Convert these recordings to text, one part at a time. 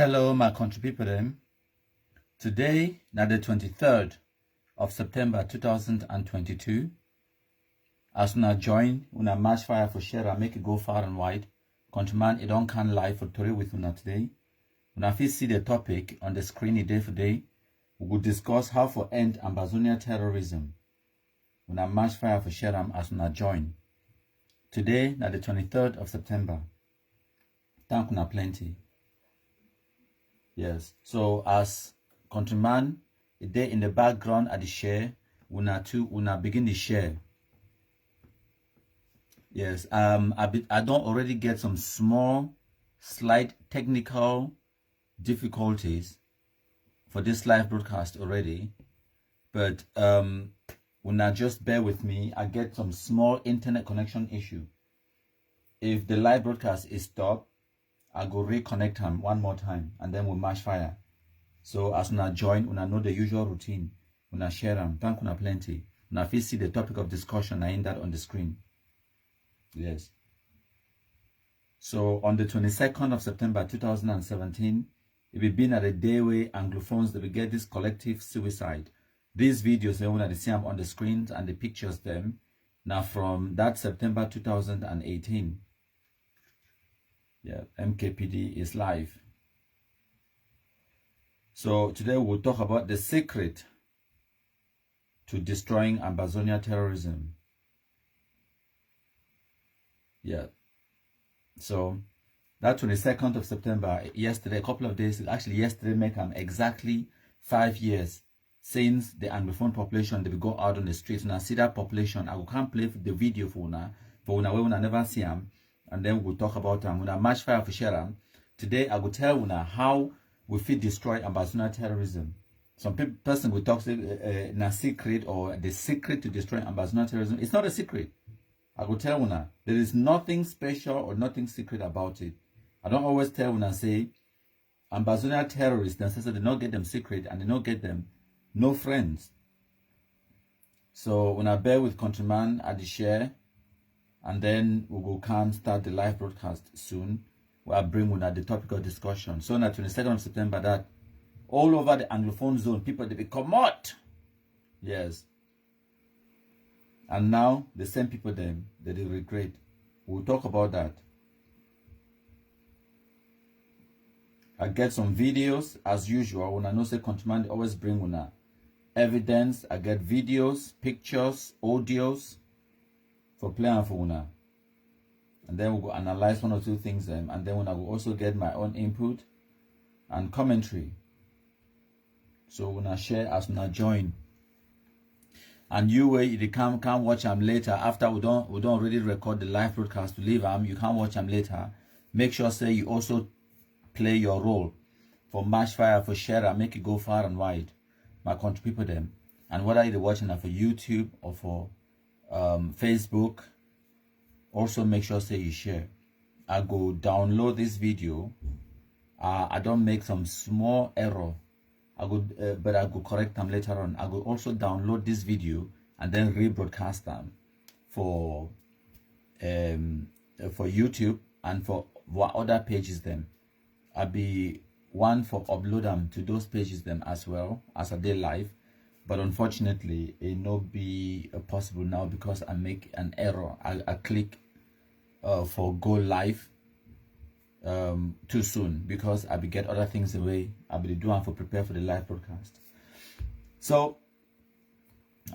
Hello, my country people them. Today, now the 23rd of September 2022, as una join, una match fire for share and make it go far and wide. Countryman, it don't can live for Tori with una today. Una fit see the topic on the screen today for day. We will discuss how to end Ambazonia terrorism. Una match fire for share as una join. Today, now the 23rd of September. Thank una plenty. Yes, so as countryman, there in the background at the share, una begin the share. Yes, I don't already get some small, slight technical difficulties for this live broadcast already, but una just bear with me. I get some small internet connection issue. If the live broadcast is stopped, I go reconnect him one more time and then we'll match fire. So as una join, una know the usual routine. Una share them. Thank una plenty. Una fit see the topic of discussion. I in that on the screen. Yes. So on the 22nd of September 2017, it will be at a day where Anglophones they will get this collective suicide. These videos they want to see them on the screens and the pictures them. Now from that September 2018. Yeah, MKPD is live. So today we'll talk about the secret to destroying Ambazonia terrorism. Yeah. So that 22nd of September, yesterday, a couple of days, actually yesterday make exactly 5 years since the Anglophone population they will go out on the streets. And I see that population, I can't play the video for una where una never see them. And then we'll talk about them. Una match fire for share. Today I will tell una how we fit destroy Ambazonia terrorism. Some person will talk in a secret or the secret to destroy Ambazonia terrorism. It's not a secret. I will tell una there is nothing special or nothing secret about it. I don't always tell una say Ambazonia terrorists they not get them secret and they not get them no friends. So when I bear with countryman at the share. And then we can start the live broadcast soon, where I bring on the topic of discussion. So on the 22nd of September, that all over the Anglophone zone, people they come out. Yes. And now the same people them they regret. We'll talk about that. I get some videos as usual. When I know say countryman, they always bring on evidence. I get videos, pictures, audios. For playing for una, and then we'll go analyze one or two things and then I will also get my own input and commentary. So when I share as when I join, and you where you can watch them later after we don't already record the live broadcast to leave them. You can watch them later. Make sure say you also play your role for match fire for share and make it go far and wide. My country people them, and whether you're watching that for YouTube or for Facebook, also make sure say you share. I go download this video. I don't make some small error. But I go correct them later on. I go also download this video and then rebroadcast them for YouTube and for what other pages them. I'll be one for upload them to those pages them as well as a day live. But unfortunately, it not be possible now because I make an error. I click for go live too soon because I be get other things away. I be doing for prepare for the live broadcast. So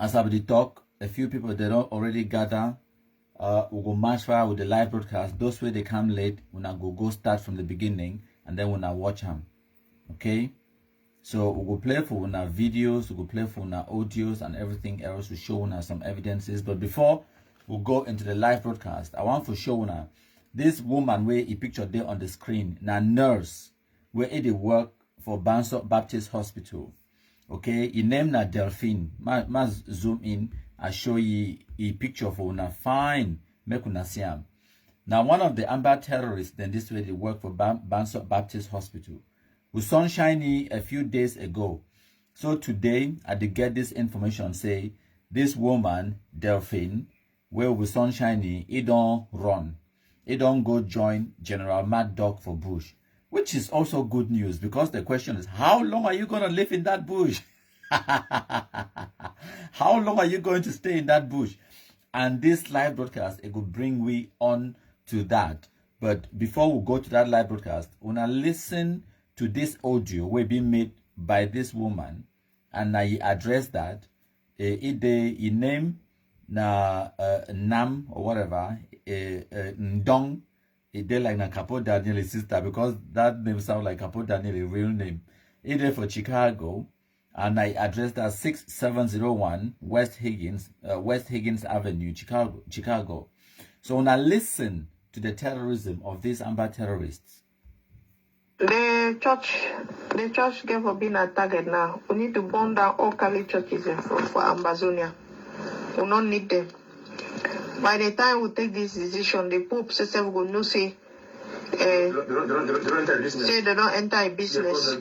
as I be talk, a few people they don't already gather. We go match fire with the live broadcast. Those way they come late when I go start from the beginning and then when I watch them. Okay. So we will play for our videos, we will play for our audios and everything else to show us some evidences. But before we go into the live broadcast, I want to show you this woman where he pictured there on the screen, na nurse, where they work for Banso Baptist Hospital. Okay, he named na Delphine. Mas zoom in, I show you a picture for una fine, make una see am. Now one of the Amber terrorists, then this way they work for Banso Baptist Hospital. We sunshiny a few days ago. So today I did get this information say this woman Delphine where we sunshiny it don't run. It don't go join General Mad Dog for Bush. which is also good news, because the question is, how long are you going to live in that bush? How long are you going to stay in that bush? And this live broadcast, it will bring we on to that. But before we go to that live broadcast, when I listen to this audio we're being made by this woman, and I address that, ide name na Nam or whatever, Ndong, ide like na Capo Daniel's sister, because that name sounds like Capo Daniel, a real name. Ide for Chicago, and I addressed that 6701 West Higgins Avenue, Chicago. So when I listen to the terrorism of these Amber terrorists, the church gave up being a target now. We need to burn down all Catholic churches for Ambazonia. We don't need them. By the time we take this decision, the Pope says we will not say they don't enter a business.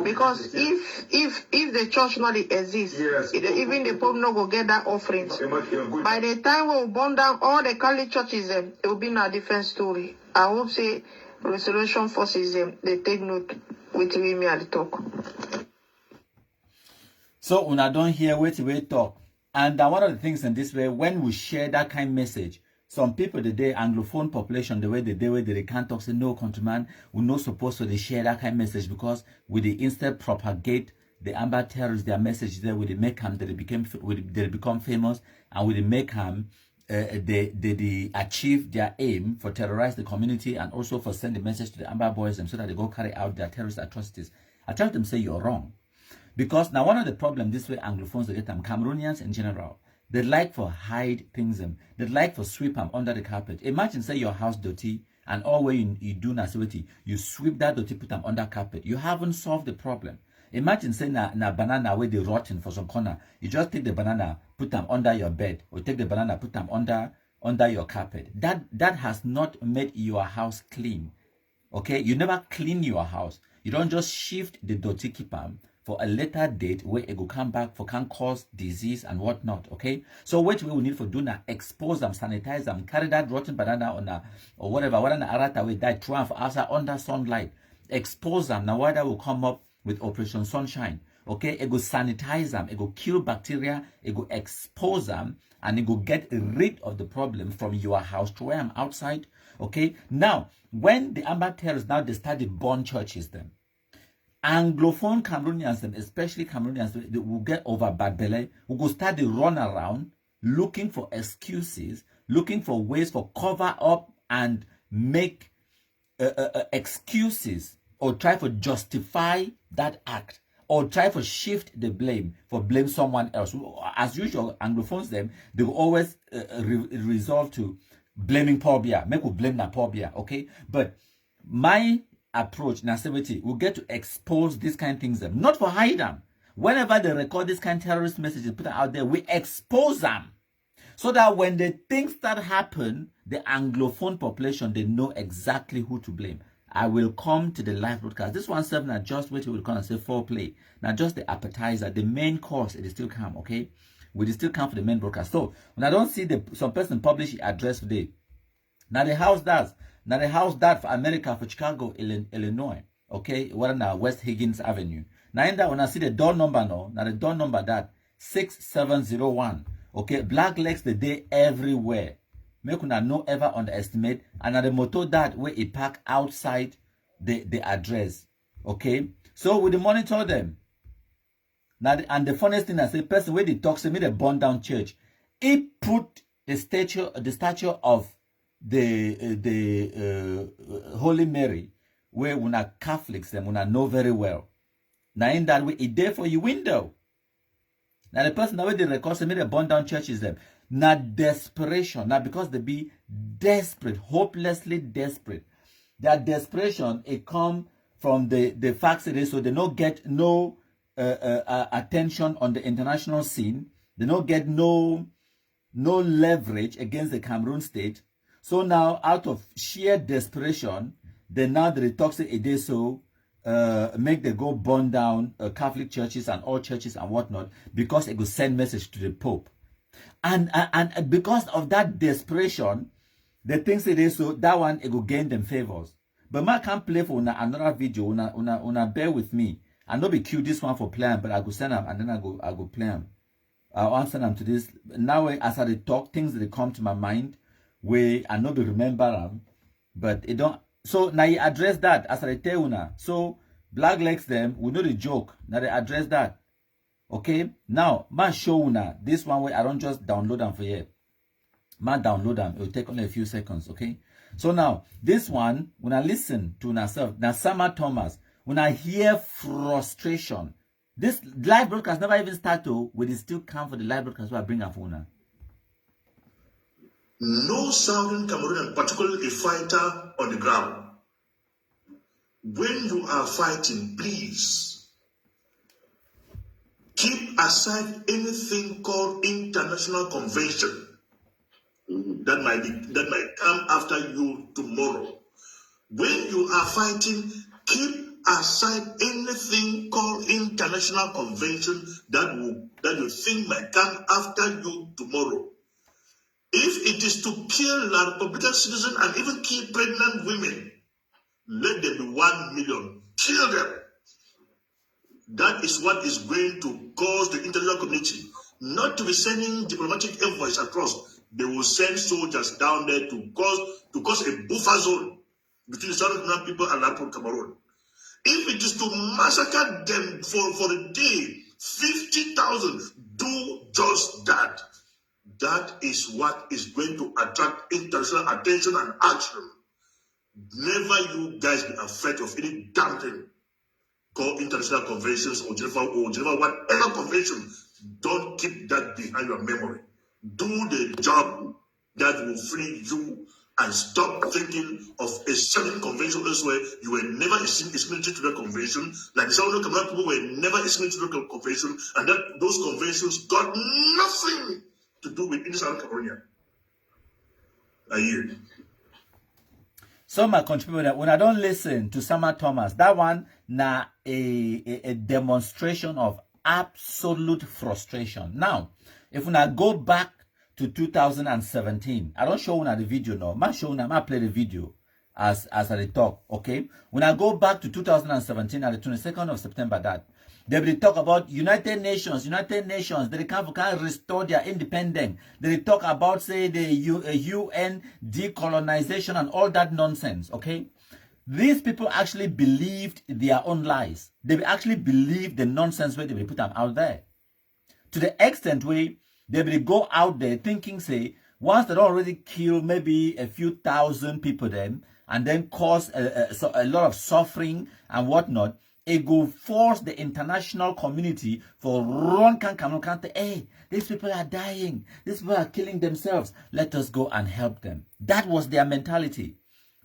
Because if the church not exists, even the Pope not go get that offerings. By the time we burn down all the Catholic churches, it will be a different story. I hope say Restoration Forces they take note with me at the talk. So when I don't hear wait talk, and one of the things in this way, when we share that kind of message, some people today, Anglophone population, the way they can't talk, say no, countryman, we're not supposed to share that kind of message, because we they instead propagate the Amber terrorists, their message there, with the make them they become famous, and with the make them they achieve their aim for terrorize the community, and also for send the message to the Amber boys so that they go carry out their terrorist atrocities. I tell them, say you're wrong. Because now one of the problems this way Anglophones they get them, Cameroonians in general, they like for hide things them. They like for sweep them under the carpet. Imagine say your house dirty, and all way you do nasivity, you sweep that dirty, put them under carpet. You haven't solved the problem. Imagine say na banana where they rotten for some corner. You just take the banana, put them under your bed, or take the banana, put them under your carpet. That has not made your house clean. Okay, you never clean your house. You don't just shift the dirty keep for a later date where it will come back for can cause disease and whatnot. Okay, so what we will need for do now, expose them, sanitize them, carry that rotten banana on or whatever arata we die throw for outside under sunlight, expose them. Now why that will come up with Operation Sunshine. Okay, it will sanitize them, it will kill bacteria, it will expose them, and it will get rid of the problem from your house to where I'm outside. Okay, now when the Amber terrorists now they started burn churches them, Anglophone Cameroonians, them, especially Cameroonians, they will get over bad belly, will go start to run around looking for excuses, looking for ways for cover up and make excuses, or try to justify that act, or try to shift the blame someone else. As usual, Anglophones them, they will always resolve to blaming Paul Biya. Make we blame na Paul Biya, okay? But my approach, nativity, will get to expose these kind of things them, not for hide them. Whenever they record this kind of terrorist messages put out there, we expose them, so that when the things that happen, the Anglophone population, they know exactly who to blame. I will come to the live broadcast. This one serve not just what we will call and say foreplay. Now just the appetizer, the main course, it is still come, okay? We still come for the main broadcast. So when I don't see some person publish address today, now the house that for America, for Chicago, Illinois, okay, what now West Higgins Avenue. Now in that when I see the door number now the door number that 6701, okay, black legs the day everywhere. Make una no ever underestimate, and the motor that where it park outside the address, okay. So we monitor them. Now and the funniest thing I say, person where they talk to me, they burn down church. He put the statue of the Holy Mary, where una Catholics them una know very well. Now in that way, it there for your window. Now the person that way they record me, they burn down churches them. Now desperation, now because they be desperate, hopelessly desperate. Their desperation, it come from the facts it is, so they don't get no attention on the international scene. They don't get no leverage against the Cameroon state. So now, out of sheer desperation, they talk say it is so make they go burn down Catholic churches and all churches and whatnot, because it will send message to the Pope. And because of that desperation, they think it is so that one it will gain them favors. But I can't play for another video. Una bear with me. I know be cute this one for playing, but I go send them and then I go play them. I'll answer them to this. Now as I talk, things that come to my mind, where I know be remember them, but it don't. So now you address that as I tell una. So black legs them, we know the joke. Now they address that. Okay. Now man show una this one way I don't just download them for you. Man download them. It will take only a few seconds. Okay. So now this one, when I listen to myself, now Sama Thomas, when I hear frustration, this live broadcast never even started with it still come for the live broadcast where I bring up una. No Southern Cameroonian, particularly a fighter on the ground. When you are fighting, please keep aside anything called international convention that might come after you tomorrow. When you are fighting, keep aside anything called international convention that you think might come after you tomorrow. If it is to kill a Republican citizen and even kill pregnant women, let them be 1 million. Kill them. That is what is going to cause the international community not to be sending diplomatic envoys across. They will send soldiers down there to cause a buffer zone between the Southern people and Latin Cameroon. If it is to massacre them for a day, 50,000, do just that. That is what is going to attract international attention and action. Never you guys be afraid of any damn thing called international conventions or Geneva, whatever convention. Don't keep that behind your memory. Do the job that will free you and stop thinking of a certain convention elsewhere. You were never a signatory to that convention. Like the Southern Cameroon people were never a signatory to that convention, and that those conventions got nothing to do with any Southern Cameroonian. I hear. So my contributor, when I don't listen to Sama Thomas, that one na a demonstration of absolute frustration. Now, if when I go back to 2017, I don't show una the video now. I show una, I play the video as I talk. Okay, when I go back to 2017 at the 22nd of September, that they will talk about United Nations. They can't restore their independence. They talk about, say, the UN decolonization and all that nonsense. Okay, these people actually believed their own lies. They actually believed the nonsense where they will put them out there. To the extent where they will go out there thinking, say, once they already kill maybe a few thousand people then, and then cause a lot of suffering and whatnot, it will force the international community for run can hey, these people are dying, these people are killing themselves, let us go and help them. That was their mentality.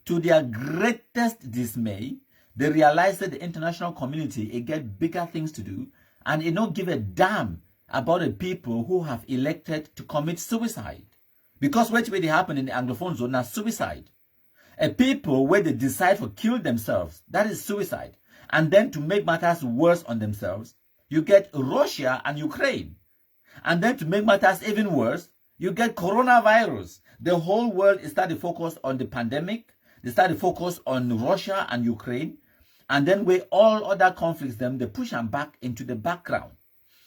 To their greatest dismay, they realized that the international community, it get bigger things to do, and it don't give a damn about the people who have elected to commit suicide. Because what will happen in the Anglophone zone is suicide. A people where they decide to kill themselves, that is suicide. And then to make matters worse on themselves, you get Russia and Ukraine. And then to make matters even worse, you get coronavirus. The whole world is starting to focus on the pandemic. They start to focus on Russia and Ukraine. And then where all other conflicts, they push them back into the background.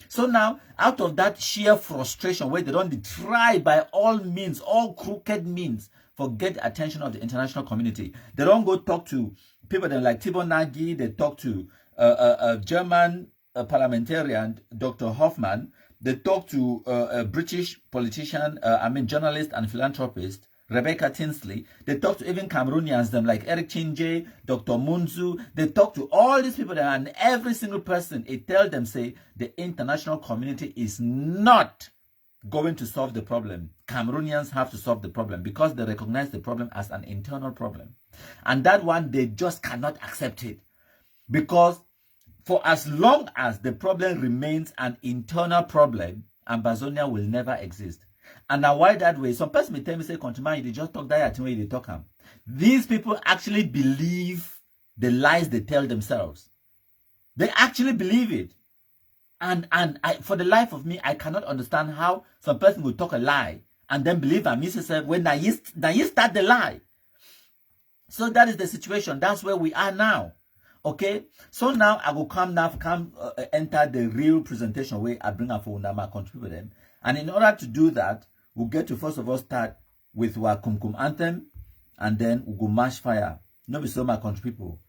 So now, out of that sheer frustration where they don't try by all means, all crooked means, get the attention of the international community. They don't go talk to people like Tibor Nagy. They talk to a German parliamentarian, Dr. Hoffman. They talk to a British politician, journalist and philanthropist, Rebecca Tinsley. They talk to even Cameroonians, them like Eric Chinje, Dr. Munzu. They talk to all these people, and every single person, it tells them, say, the international community is not going to solve the problem. Cameroonians have to solve the problem because they recognize the problem as an internal problem. And that one, they just cannot accept it. Because for as long as the problem remains an internal problem, Ambazonia will never exist. And now why that way? Some person may tell me, say, countryman, they just talk that way they talk. These people actually believe the lies they tell themselves. They actually believe it. And for the life of me, I cannot understand how some person will talk a lie and then believe and miss himself when you start the lie. So that is the situation. That's where we are now. Okay, so now I will enter the real presentation where I bring up for Unama contribute them. And in order to do that, we'll get to first of all start with our Kumkum anthem, and then we'll go mash fire. No be so my country people.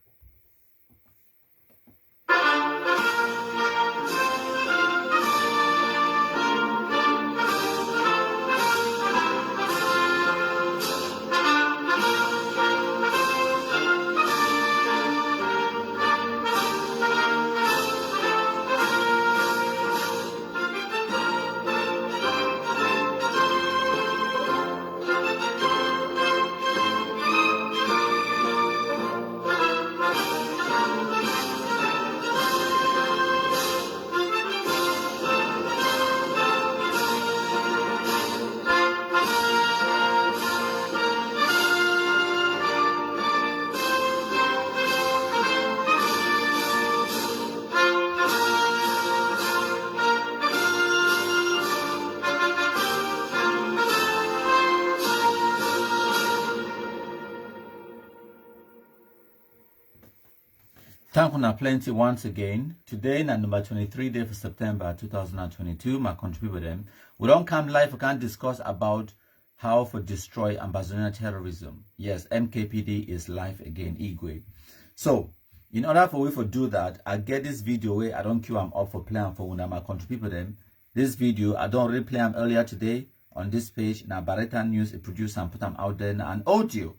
Thank you plenty once again. Today, na number 23 day for September 2022, my country with them. We don't come live, we can't discuss about how to destroy Ambazonia terrorism. Yes, MKPD is live again, Igwe. So, in order for we to do that, I get this video where I don't queue them up for playing for one of my country people them. This video, I don't really play them earlier today on this page. Now, Barretta News, it produced and put them out there now, an audio.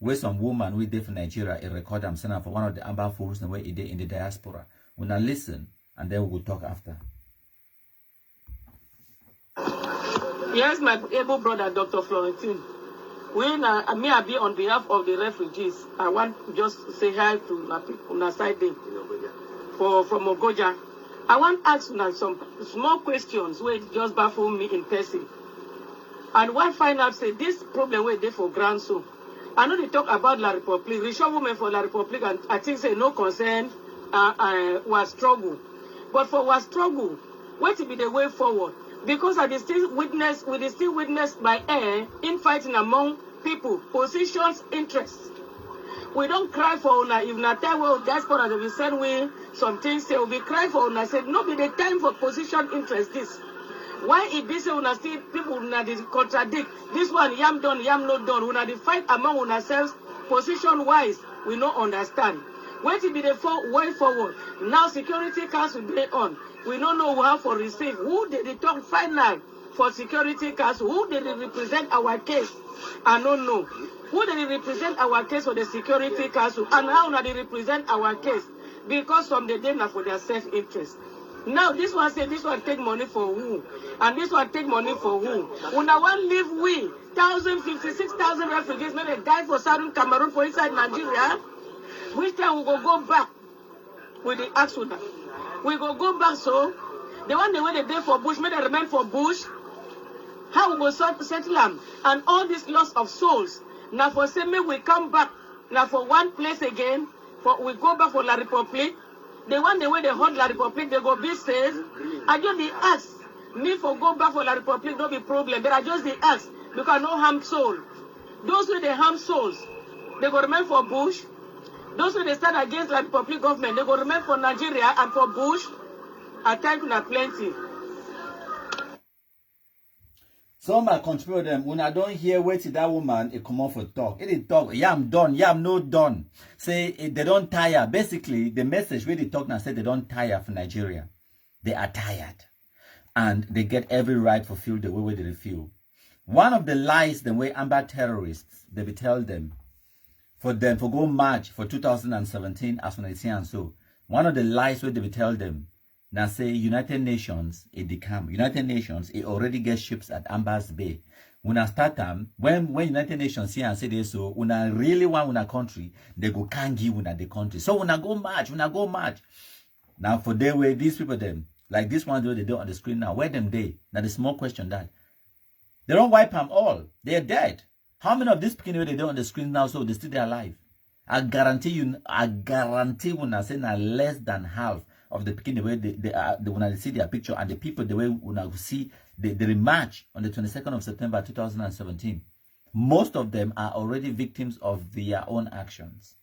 Where some woman we did for Nigeria, a record them sending for one of the Amber Fools and where it did in the diaspora. We now listen and then we will talk after. Yes, my able brother, Dr. Florentine. When I be on behalf of the refugees, I want to just say hi to people side from Ogoja. I want to ask some small questions where it just baffle me in person. And one find out say this problem where they for grand so. I know they talk about La Republique, reshufflement for La Republique, and I think say no concern was struggle. But for was struggle, what to be the way forward? Because we still witness by air infighting among people, positions, interests. We don't cry for una if na time well diaspora they will send we some things say we cry for una said no be the time for position interest this. Why it be say una still people una contradict this one yam done yam not done una the fight among una selves position wise we no understand. When it be the way forward now security council be on we don't know how for receive who did they talk final for security council who did they represent our case I don't know who did they represent our case for the security council and how now they represent our case because from the day now for their self interest. Now this one say this one take money for who? And this one take money for who? When I want leave we 56,000 refugees may they die for Southern Cameroon for inside Nigeria. Which time we go back with the accident? We go back so the one the way they for bush, may they remain for bush. How we go settle them and all this loss of souls. Now for say me we come back now for one place again. For we go back for La Republique. The one the way they hold La Republique, they go be safe. I just the ask me for go back for La Republique, no be problem. But I just the ask because no harm soul. Those who they harm souls, they go remain for bush. Those who they stand against La Republique government, they go remain for Nigeria and for bush. I thank you plenty. Some I control them when I don't hear wait till that woman it come off for talk. It talk, yam done, yam no done. Say they don't tire. Basically, the message where they talk now say they don't tire for Nigeria. They are tired. And they get every right to feel the way they feel. One of the lies the way Amber terrorists, they will tell them for go march for 2017 as when they say and so. One of the lies where they will tell them now say United Nations it decamp. United Nations it already gets ships at Amber's Bay. When I start them, when United Nations see and say this so when I really want una country, they go can't give una the country. So when I go march. Now for their way, these people them, like this one they do on the screen now, where them they? Now the small question that they don't wipe them all. They are dead. How many of these people they do on the screen now so they still they alive? I guarantee when I say now less than half of the Pekin the way they when I see their picture and the people the way when I see the rematch on the 22nd of September 2017. Most of them are already victims of their own actions.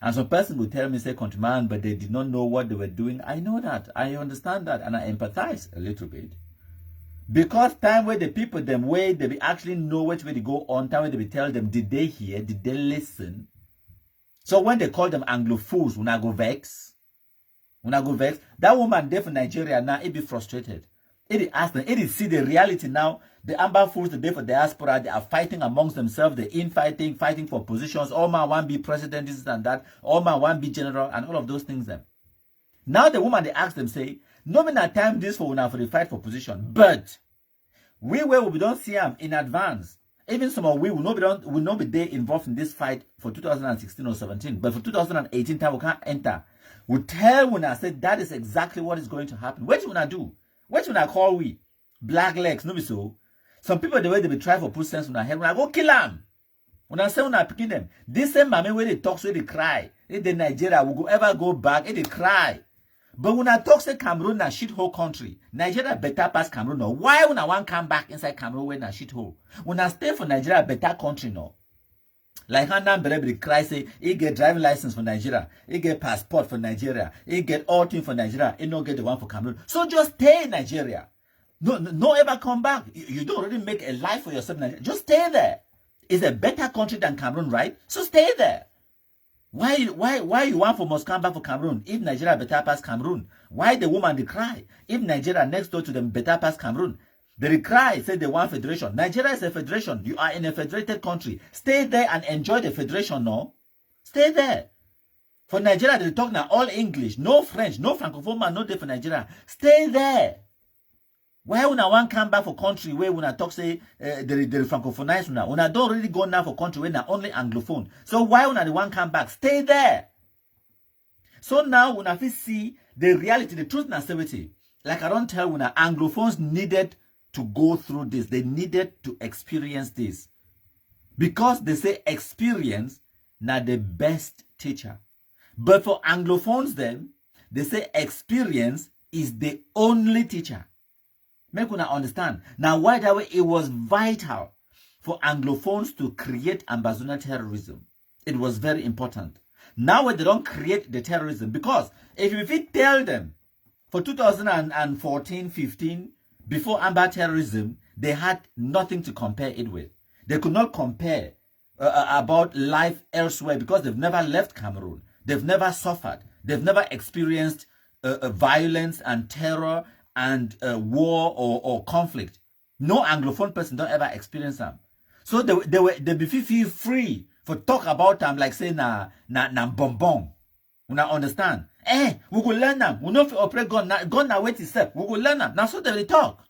And some person will tell me, say, countryman, but they did not know what they were doing. I know that. I understand that. And I empathize a little bit. Because time where the people, them way, they be actually know which way they go on, time where they be tell them, did they hear? Did they listen? So when they call them Anglophones, when I go vex, that woman there for Nigeria now, it be frustrated. It ask them, it see the reality now. The Amber Fools, the day for diaspora, they are fighting amongst themselves, they infighting, fighting for positions. All man want be president, this and that. All man want be general, and all of those things. Them. Now the woman, they ask them, say, no man at time this for now for the fight for position, but we don't see them in advance. Even some of we will not be there involved in this fight for 2016 or 17, but for 2018 time we can't enter. We tell when I said that is exactly what is going to happen. What you wanna do? What you wanna call we? Black legs, no be so. Some people the way they be try for put sense on their head, when I go kill them. When I say when I picking them, this same mommy where they talk, so they cry. If the Nigeria will go ever go back, if they cry. But when I talk say Cameroon a shithole country, Nigeria better pass Cameroon. No. Why when I want come back inside Cameroon when a shithole? When I stay for Nigeria better country no. Like Handan Berebri cry say he get driving license for Nigeria, he get passport for Nigeria, he get all things for Nigeria, he no get the one for Cameroon. So just stay in Nigeria. No ever come back. You don't already make a life for yourself in Nigeria. Just stay there. It's a better country than Cameroon, right? So stay there. Why you want for must come back for Cameroon? If Nigeria better pass Cameroon, why the woman they cry? If Nigeria next door to them better pass Cameroon, they cry, say they want federation. Nigeria is a federation. You are in a federated country. Stay there and enjoy the federation, no? Stay there. For Nigeria, they talk now all English, no French, no Francophone man, no day for Nigeria. Stay there. Why when I want come back for country where when I talk say the francophonize now, when I don't really go now for country where now only anglophone. So why when I want come back? Stay there. So now when I see the reality, the truth and sincerity, like I don't tell when anglophones needed to go through this, they needed to experience this, because they say experience now the best teacher. But for anglophones, then they say experience is the only teacher. Make una understand. Now, why that way it was vital for Anglophones to create Ambazonia terrorism. It was very important. Now when they don't create the terrorism, because if you tell them for 2014-15, before Amber terrorism, they had nothing to compare it with. They could not compare about life elsewhere because they've never left Cameroon. They've never suffered. They've never experienced violence and terror and war or conflict. No Anglophone person don't ever experience them. So they be feel free for talk about them like say na bonbon. We not understand. We go learn them. We know if operate gun na wait itself. We go learn them. Now so they talk.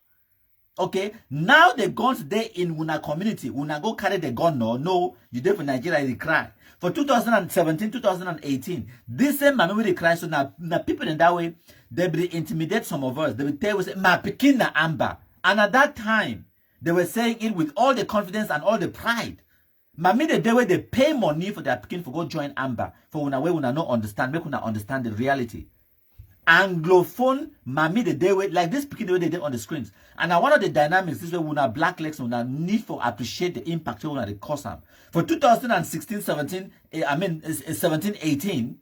Okay. Now the guns there in una community. Una go carry the gun no. You there for Nigeria they cry. For 2017, 2018, this same man will cry. So now people in that way, they will intimidate some of us. They will tell us, "Ma pikin na Amber." And at that time, they were saying it with all the confidence and all the pride. Mami the day where they pay money for their pikin for go join Amber. For una way una no understand, make una understand the reality. Anglophone, mami the day where like this pikin the way they did on the screens. And one of the dynamics this way una black legs una need for appreciate the impact una they cause them. For 2016, 17, 18,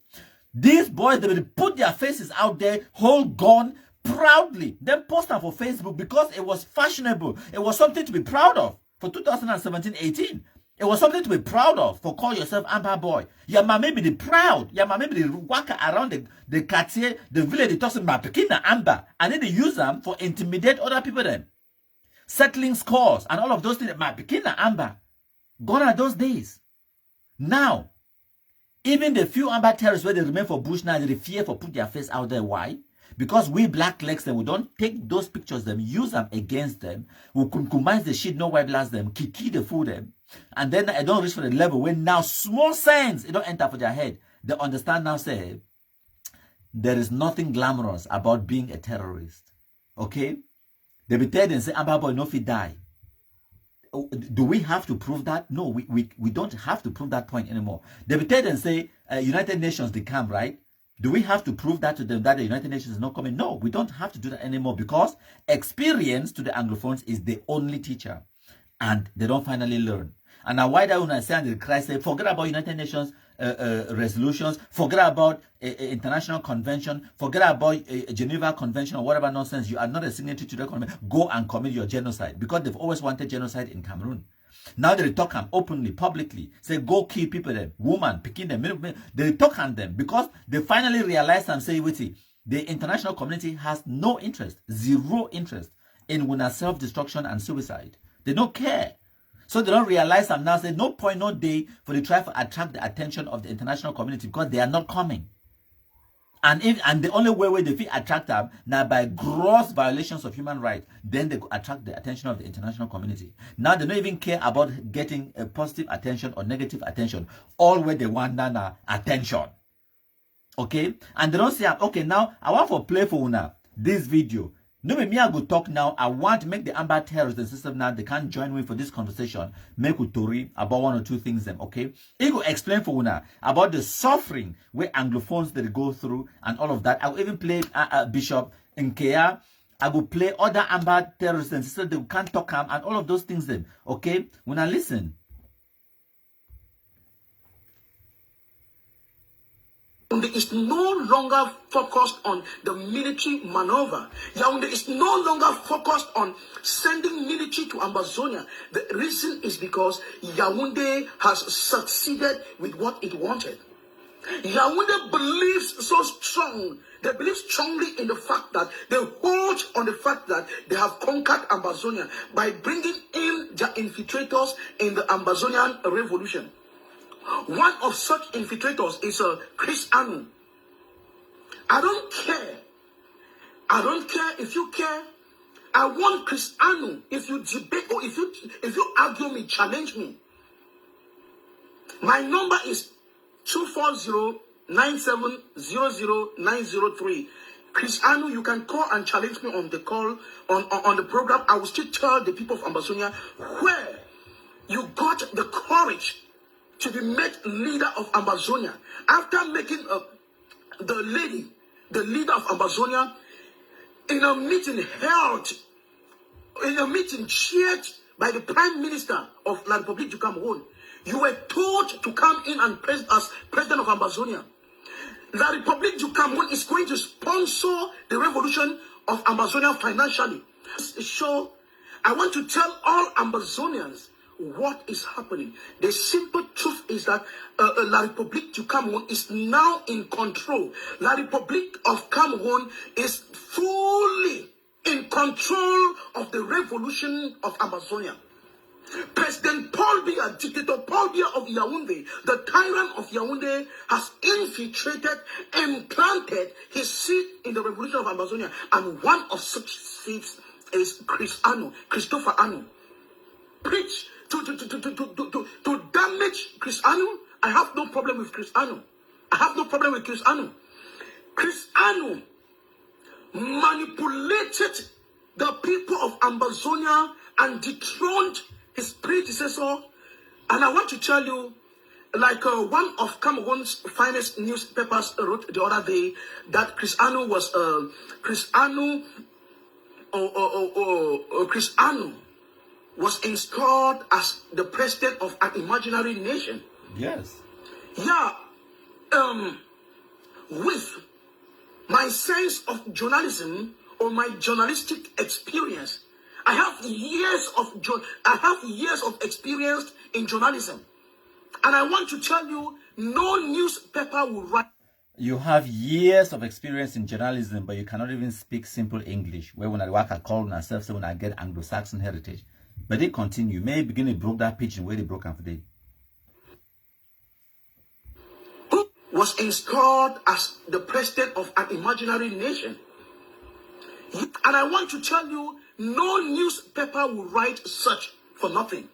these boys they will put their faces out there, hold gun proudly, then post them for Facebook because it was fashionable. It was something to be proud of. For 2017, 18. It was something to be proud of for call yourself Amber boy. Your mama may be the proud. Your mama may be the walker around the quartier, the village, they talk about Pekina Amber. And then they use them for intimidate other people then. Settling scores and all of those things. My Pekina Amber. Gone are those days. Now, even the few Amber terrorists where they remain for bush now, they fear for put their face out there. Why? Because we black legs them, we don't take those pictures them, use them against them. We kunkumize the shit, no white blast them, kiki the food them. And then I don't reach for the level where now small sense, it don't enter for their head. They understand now, say, there is nothing glamorous about being a terrorist. Okay? They be tell them, say, Amber boy, no fit die. Do we have to prove that? No, we don't have to prove that point anymore. They be tell them, say, United Nations, they come, right? Do we have to prove that to them that the United Nations is not coming? No, we don't have to do that anymore because experience to the Anglophones is the only teacher. And they don't finally learn. And now why that when I say and the Christ say, forget about United Nations resolutions, forget about international convention, forget about Geneva Convention or whatever nonsense. You are not a signatory to the convention. Go and commit your genocide, because they've always wanted genocide in Cameroon. Now they talk them openly, publicly, say go kill people them, woman, picking them. They talk on them because they finally realize and say, wait, the international community has no interest, zero interest in self-destruction and suicide. They don't care. So they don't realize and now say no point, no day for the try to attract the attention of the international community, because they are not coming. And the only way they feel attract them now by gross violations of human rights, then they attract the attention of the international community. Now they don't even care about getting a positive attention or negative attention. All where they want now attention. Okay? And they don't say, okay, now I want to play for now this video. No, me I go talk now. I want to make the Amber terrorists and system now. They can't join me for this conversation. Make with Tori about one or two things. Them okay. He go explain for una about the suffering where Anglophones they go through and all of that. I will even play Bishop Nkea. I will play other Amber terrorists and sisters. They can't talk and all of those things. Them okay. When I listen. Yaoundé is no longer focused on the military maneuver. Yaoundé is no longer focused on sending military to Ambazonia. The reason is because Yaoundé has succeeded with what it wanted. Yaoundé believes so strong. They believe strongly in the fact that they hold on the fact that they have conquered Ambazonia by bringing in their infiltrators in the Ambazonian revolution. One of such infiltrators is Chris Anu. I don't care. I don't care if you care. I want Chris Anu. If you debate or if you argue me, challenge me. My number is 240-9700-903. Chris Anu, you can call and challenge me on the call on the program. I will still tell the people of Ambazonia where you got the courage to be made leader of Ambazonia after making the leader of Ambazonia in a meeting chaired by the Prime Minister of La République du Cameroun. You were told to come in and present as president of Ambazonia. La République du Cameroun is going to sponsor the revolution of Ambazonia financially. So I want to tell all Ambazonians what is happening. The simple truth is that La République du Cameroun is now in control. La République of Cameroon is fully in control of the revolution of Ambazonia. President Paul Biya, dictator Paul Biya of Yaoundé, the tyrant of Yaoundé, has infiltrated and planted his seed in the revolution of Ambazonia. And one of such seeds is Chris Anu, Christopher Anu. Preach to damage Chris Anu. I have no problem with Chris Anu. I have no problem with Chris Anu. Chris Anu manipulated the people of Ambazonia and dethroned his predecessor. And I want to tell you, like one of Cameroon's finest newspapers wrote the other day, that Chris Anu was installed as the president of an imaginary nation. Yes. Yeah. With my sense of journalism or my journalistic experience, I have years of experience in journalism. And I want to tell you, no newspaper will write. You have years of experience in journalism, but you cannot even speak simple English. Where when I work, I call myself, so when I get Anglo-Saxon heritage. But they continue. May begin to broke that pitch where they broke up today. Who was installed as the president of an imaginary nation. And I want to tell you, no newspaper will write such for nothing.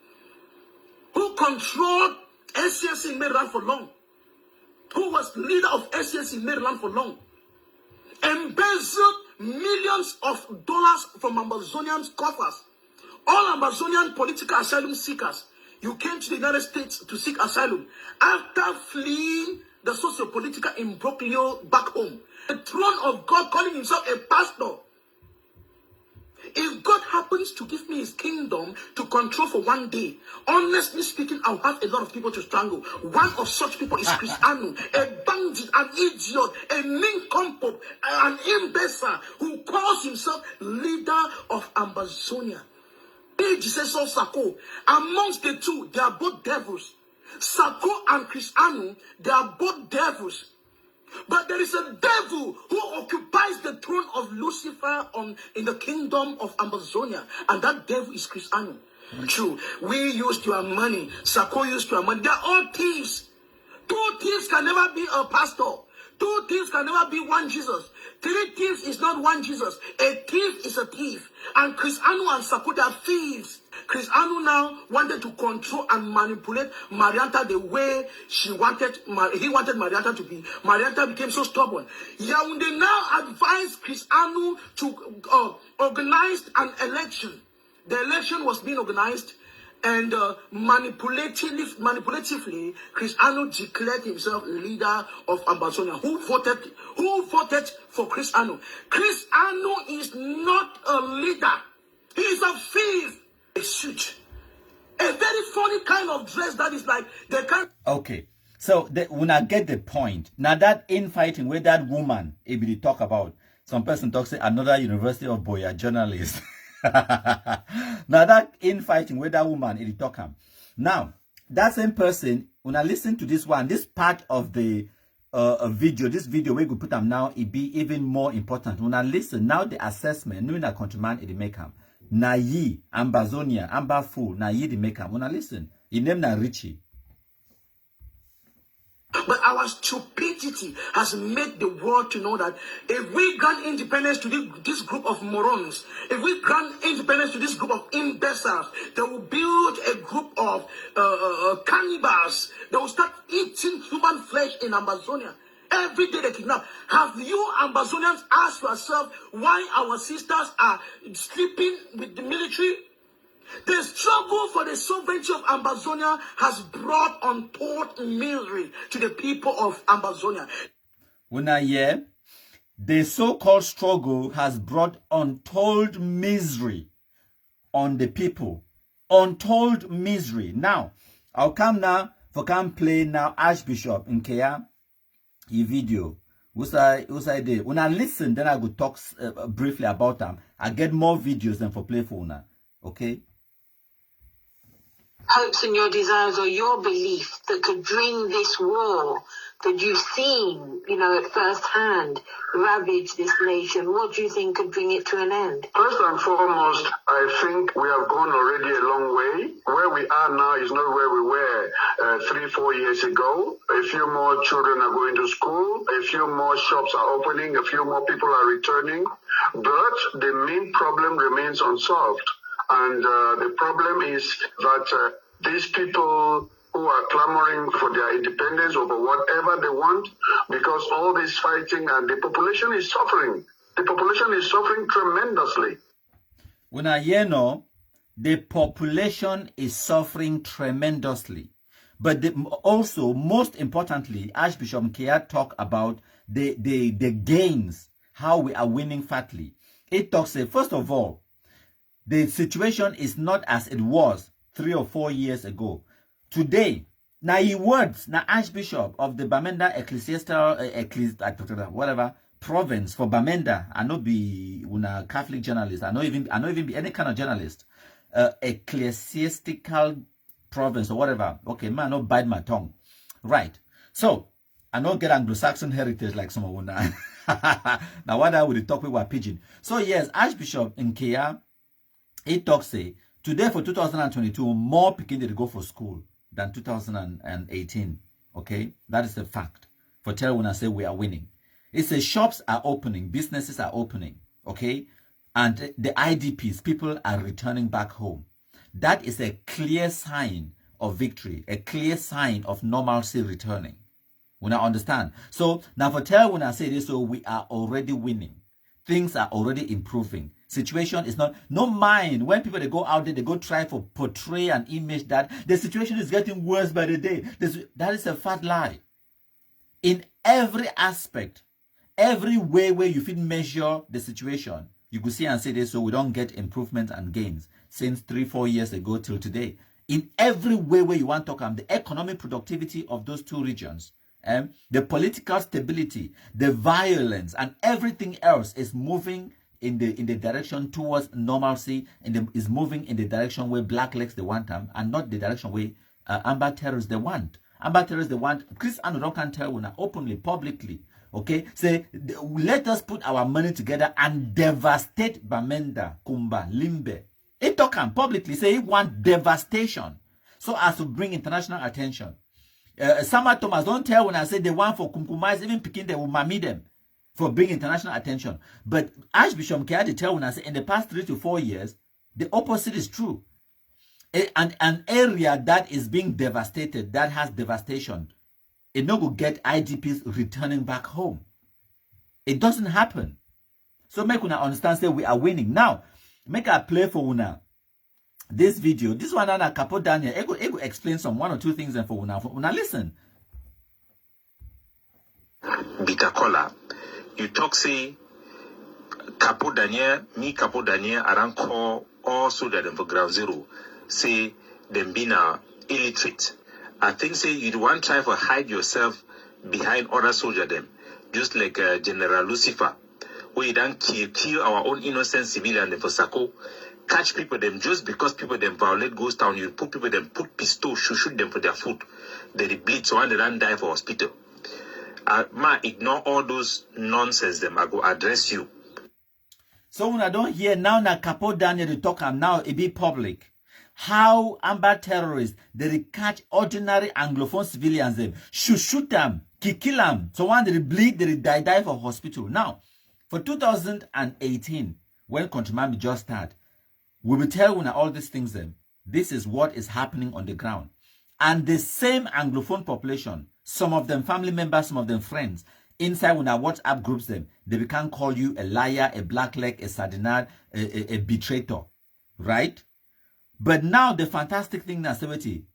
Who controlled SCS in Maryland for long? Who was leader of SCS in Maryland for long? Embezzled millions of dollars from Ambazonian coffers. All Ambazonian political asylum seekers, you came to the United States to seek asylum after fleeing the socio-political imbroglio back home. The throne of God, calling himself a pastor. If God happens to give me his kingdom to control for one day, honestly speaking, I'll have a lot of people to strangle. One of such people is Chris Anu, a bandit, an idiot, a nincompoop, an imbecile who calls himself leader of Ambazonia. Jesus of Sako. Amongst the two, they are both devils. Sako and Chris Anu, they are both devils. But there is a devil who occupies the throne of Lucifer in the kingdom of Ambazonia. And that devil is Chris Anu. True. We used your money. Sako used your money. They are all thieves. Two thieves can never be a pastor. Two thieves can never be one Jesus. Three thieves is not one Jesus. A thief is a thief. And Chris Anu and Sako are thieves. Chris Anu now wanted to control and manipulate Marianta the way he wanted Marianta to be. Marianta became so stubborn. Yaounde now advised Chris Anu to organize an election. The election was being organized, and manipulatively, Chris Anu declared himself leader of Ambazonia. Who voted for Chris Anu? Chris Anu is not a leader. He is a thief. A suit. A very funny kind of dress that is like the kind. Okay. So when I get the point, now that infighting where that woman Ibidi talk about, some person talks another University of Boya journalist. Now that infighting where that woman Ibidi talk him. Now that same person, when I listen to this one, this part of the video, this video we could put them now, it be even more important. When I listen now, the assessment, knowing that countryman it make him. Na ye, Ambazonia, Ambafu, na ye the maker. When I listen, he named na Richie. But our stupidity has made the world to know that if we grant independence to this group of morons, if we grant independence to this group of imbeciles, they will build a group of cannibals. They will start eating human flesh in Ambazonia. Every day they kidnap. Have you Ambazonians asked yourself why our sisters are sleeping with the military? The struggle for the sovereignty of Ambazonia has brought untold misery to the people of Ambazonia. When I hear the so-called struggle has brought untold misery on the people. Untold misery. Now, I'll come now for play now Archbishop in Kea. Video which I did. When I listen, then I will talk briefly about them. I get more videos than for play for now. Okay. Hopes and your desires or your belief that could bring this war that you've seen, at first hand, ravage this nation? What do you think could bring it to an end? First and foremost, I think we have gone already a long way. Where we are now is not where we were 3-4 years ago. A few more children are going to school. A few more shops are opening. A few more people are returning. But the main problem remains unsolved. And the problem is that these people who are clamoring for their independence over whatever they want, because all this fighting and the population is suffering. The population is suffering tremendously. When I hear no, the population is suffering tremendously. But also, most importantly, Archbishop Nkea talk about the gains, how we are winning fatly. It talks, first of all, the situation is not as it was 3 or 4 years ago. Today, now he words, now Archbishop of the Bamenda Ecclesiastical, whatever, province for Bamenda, I not be una Catholic journalist, I not even be any kind of journalist, ecclesiastical province or whatever. Okay, man, I not bite my tongue. Right. So, I not get Anglo-Saxon heritage like some of una. Now, what I would talk with pidgin. So, yes, Archbishop Nkea, he talks, today for 2022, more people did go for school than 2018. Okay, that is a fact. For tell when I say we are winning, it's a shops are opening, businesses are opening. Okay, and the IDPs, people are returning back home. That is a clear sign of victory, a clear sign of normalcy returning. When I understand, so now for tell when I say this, so we are already winning. Things are already improving. Situation is not, no mind when people they go out there, they go try for portray an image that the situation is getting worse by the day. That is a fat lie. In every aspect, every way where you fit measure the situation, You could see and say this, so we don't get improvement and gains since 3-4 years ago till today. In every way where you want to talk, the economic productivity of those two regions, the political stability, the violence, and everything else is moving in the direction towards normalcy, and is moving in the direction where Black Legs they want them, and not the direction where Amber terrorists they want. Amber terrorists they want. Chris Anodon can tell now openly, publicly. Okay, say let us put our money together and devastate Bamenda, Kumba, Limbe. It talk and publicly say he want devastation, so as to bring international attention. Sama Thomas don't tell when I say they want for Kumkumais, even Peking they will mami them for bringing international attention. But Archbishop Kiadi tell when I say in the past 3 to 4 years, the opposite is true. An area that is being devastated, that has devastation, it no go get IDPs returning back home. It doesn't happen. So make una understand, say we are winning. Now, make a play for una. This video, this one na Capo Daniel, it go explain some 1 or 2 things and for una listen. Bitter color. You talk say Capo Daniel, around call also that them for ground zero. Say them being illiterate. I think say you want try to hide yourself behind other soldier them, just like General Lucifer, where you don't kill our own innocent civilian them for Sako, catch people them just because people them violate ghost town. You put people them put pistol, shoot them for their foot, they bleed so and they don't die for hospital. Ignore all those nonsense them. I go address you. So when I don't hear now na Capo Daniel to talk am now it be public. How Amber terrorists they catch ordinary Anglophone civilians them, shoot them, kill them. So when they bleed, they die for hospital. Now, for 2018, when Countryman just started, we will tell you all these things them. This is what is happening on the ground. And the same Anglophone population, some of them family members, some of them friends, inside when our WhatsApp groups them, they can call you a liar, a blackleg, a sardinad, a betrayer, right? But now the fantastic thing now,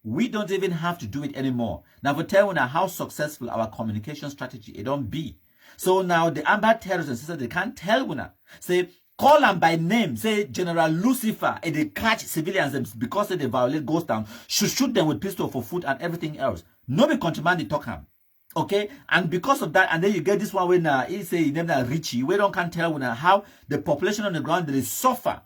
we don't even have to do it anymore. Now for telling now how successful our communication strategy it don't be. So now the Amber terrorists and sisters, they can't tell now. Say call them by name. Say General Lucifer, and they catch civilians because they violate ghost town. Shoot them with pistol for food and everything else. Nobody contraband they talk him. Okay, and because of that, and then you get this one when he say he named Richie. We don't can tell now how the population on the ground they suffer.